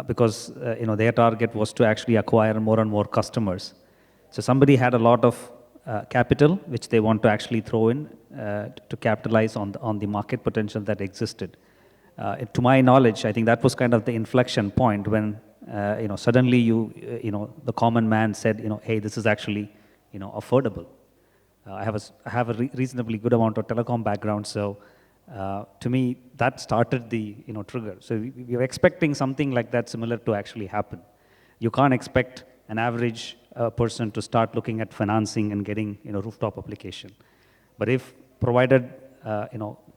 because their target was to actually acquire more and more customers. So somebody had a lot of capital which they want to actually throw in to capitalize on the market potential that existed. To my knowledge, I think that was kind of the inflection point when suddenly the common man said, hey, this is actually affordable. I have a reasonably good amount of telecom background, so to me that started the trigger. So we were expecting something like that similar to actually happen. You can't expect an average person to start looking at financing and getting rooftop application. But if provided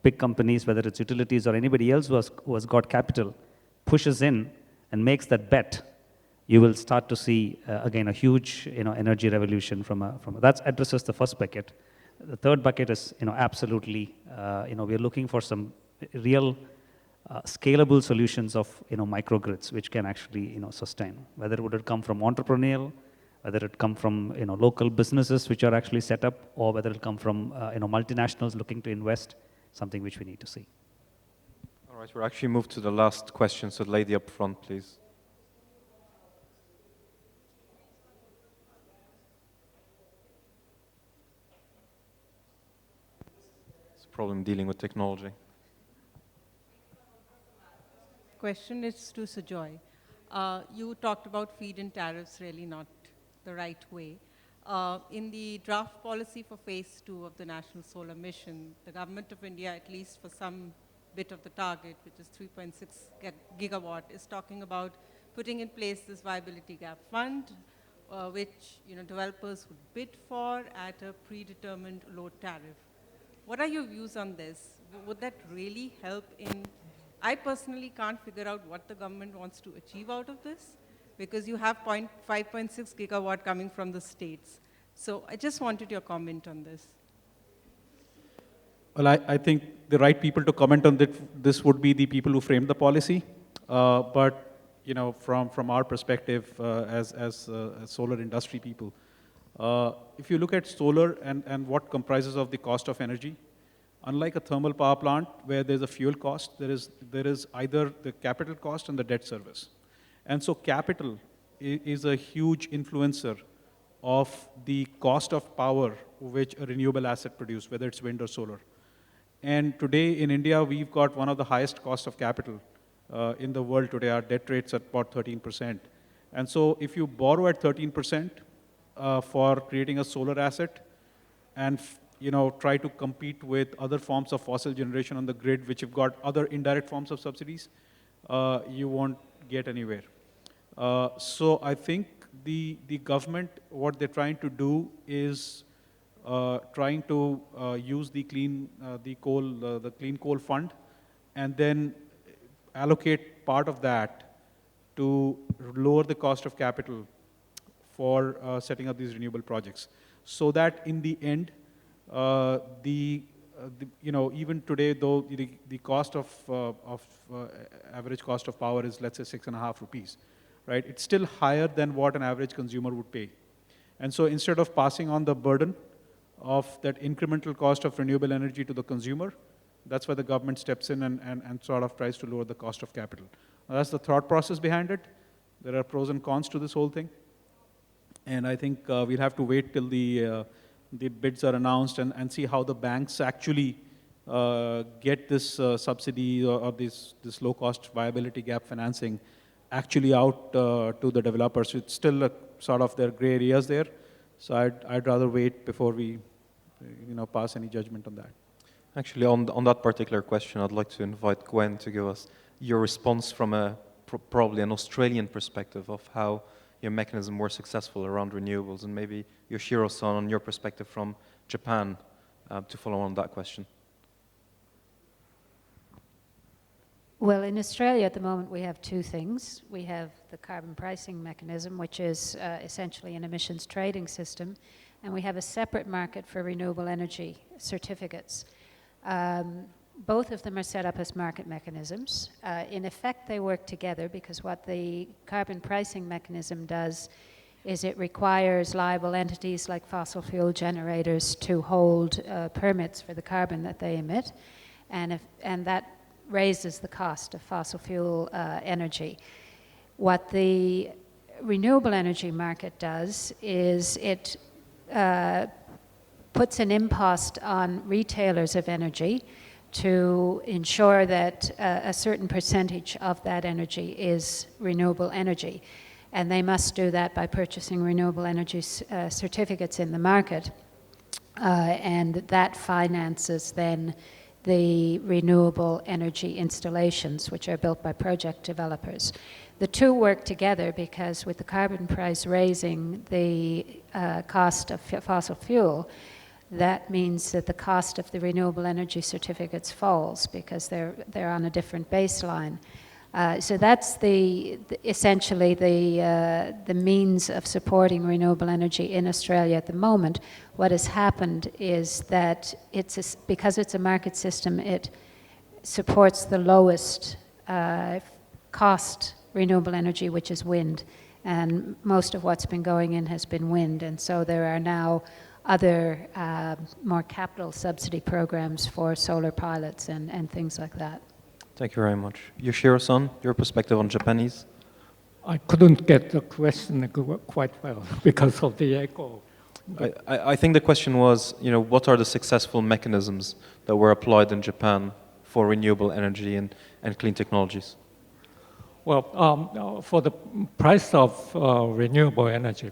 big companies, whether it's utilities or anybody else who has got capital, pushes in and makes that bet, you will start to see, again, a huge energy revolution from that addresses the first bucket. The third bucket is, absolutely, we're looking for some real scalable solutions of, microgrids, which can actually, sustain. Whether it would come from entrepreneurial, whether it come from, local businesses which are actually set up, or whether it come from, multinationals looking to invest, something which we need to see. All right, we're actually moved to the last question, so lady up front, please. Problem dealing with technology. Question is to Sujoy. You talked about feed-in tariffs really not the right way. In the draft policy for phase 2 of the National Solar Mission, the Government of India, at least for some bit of the target, which is 3.6 gigawatt, is talking about putting in place this viability gap fund, which developers would bid for at a predetermined load tariff. What are your views on this? Would that really help in? I personally can't figure out what the government wants to achieve out of this, because you have 5.6 gigawatt coming from the states. So I just wanted your comment on this. Well, I think the right people to comment on this would be the people who framed the policy. But from our perspective as solar industry people, if you look at solar and what comprises of the cost of energy, unlike a thermal power plant where there's a fuel cost, there is either the capital cost and the debt service. And so capital is a huge influencer of the cost of power which a renewable asset produces, whether it's wind or solar. And today in India, we've got one of the highest cost of capital in the world today. Our debt rate's at about 13%. And so if you borrow at 13% for creating a solar asset and try to compete with other forms of fossil generation on the grid, which have got other indirect forms of subsidies, you won't get anywhere. So I think the government, what they're trying to do is trying to use the clean coal fund, and then allocate part of that to lower the cost of capital for setting up these renewable projects, so that in the end, even today, though the cost of average cost of power is, let's say, 6.5 rupees, right? It's still higher than what an average consumer would pay. And so instead of passing on the burden of that incremental cost of renewable energy to the consumer, that's where the government steps in and sort of tries to lower the cost of capital. Now, that's the thought process behind it. There are pros and cons to this whole thing. And I think we'll have to wait till the bids are announced and see how the banks actually get this subsidy or this low-cost viability gap financing actually out to the developers. It's still sort of there are gray areas there. So I'd rather wait before we pass any judgment on that. Actually, on that particular question, I'd like to invite Gwen to give us your response from probably an Australian perspective of how your mechanism were successful around renewables, and maybe Yoshiro-san on your perspective from Japan to follow on that question. Well, in Australia at the moment we have two things. We have the carbon pricing mechanism, which is essentially an emissions trading system, and we have a separate market for renewable energy certificates. Both of them are set up as market mechanisms. In effect, they work together because what the carbon pricing mechanism does is it requires liable entities like fossil fuel generators to hold permits for the carbon that they emit, and that raises the cost of fossil fuel energy. What the renewable energy market does is it puts an impost on retailers of energy to ensure that a certain percentage of that energy is renewable energy. And they must do that by purchasing renewable energy certificates in the market. And that finances then the renewable energy installations, which are built by project developers. The two work together because with the carbon price raising the cost of fossil fuel, that means that the cost of the renewable energy certificates falls because they're on a different baseline. So that's essentially the means of supporting renewable energy in Australia at the moment. What has happened is that because it's a market system, it supports the lowest cost renewable energy, which is wind. And most of what's been going in has been wind. And so there are now other more capital subsidy programs for solar pilots and things like that. Thank you very much. Yoshiro-san, your perspective on Japanese? I couldn't get the question quite well because of the echo. I think the question was, what are the successful mechanisms that were applied in Japan for renewable energy and clean technologies? Well, for the price of renewable energy,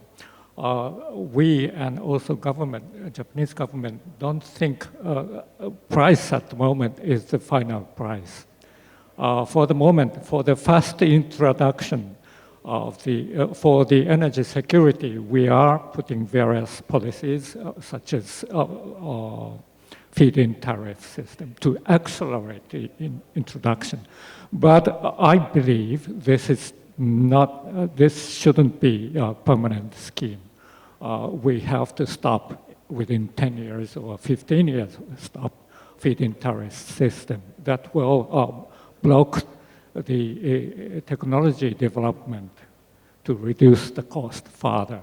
we and also government, Japanese government, don't think price at the moment is the final price. For the moment, for the fast introduction of for the energy security, we are putting various policies such as feed-in tariff system to accelerate the introduction. But I believe this is not, this shouldn't be a permanent scheme. We have to stop within 10 years or 15 years, stop feed-in tariff system that will block the technology development to reduce the cost further.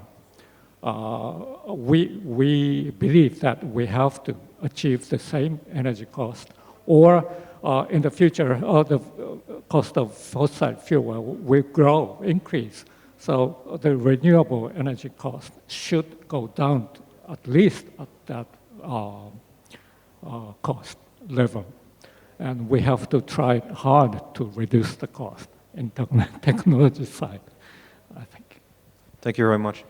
We believe that we have to achieve the same energy cost, or in the future, the cost of fossil fuel will grow, increase. So the renewable energy cost should go down at least at that cost level. And we have to try hard to reduce the cost in technology side, I think. Thank you very much.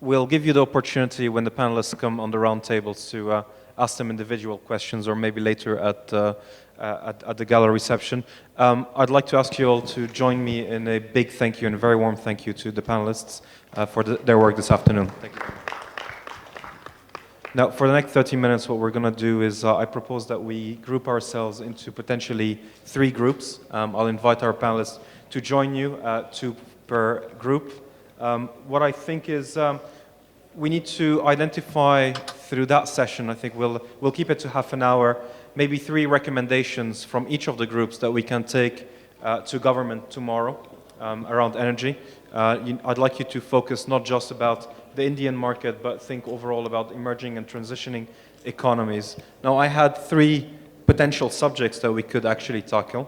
We'll give you the opportunity when the panelists come on the round tables to ask them individual questions, or maybe later at the gala reception. I'd like to ask you all to join me in a big thank you and a very warm thank you to the panelists for their work this afternoon. Thank you. Now, for the next 30 minutes, what we're going to do is I propose that we group ourselves into potentially 3 groups. I'll invite our panelists to join you, 2 per group. What I think is we need to identify through that session, I think we'll keep it to half an hour, maybe 3 recommendations from each of the groups that we can take to government tomorrow around energy. I'd like you to focus not just about the Indian market, but think overall about emerging and transitioning economies. Now, I had 3 potential subjects that we could actually tackle.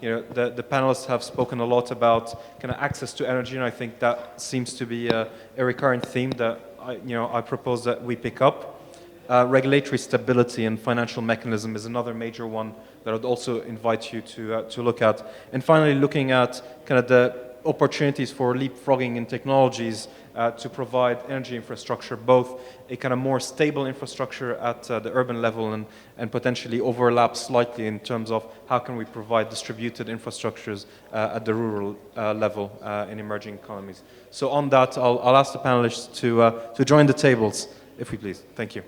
The panelists have spoken a lot about kind of access to energy, and I think that seems to be a recurrent theme that I propose that we pick up. Regulatory stability and financial mechanism is another major one that I'd also invite you to look at. And finally, looking at kind of the opportunities for leapfrogging in technologies to provide energy infrastructure, both a kind of more stable infrastructure at the urban level and potentially overlap slightly in terms of how can we provide distributed infrastructures at the rural level in emerging economies. So on that, I'll ask the panelists to join the tables, if we please. Thank you.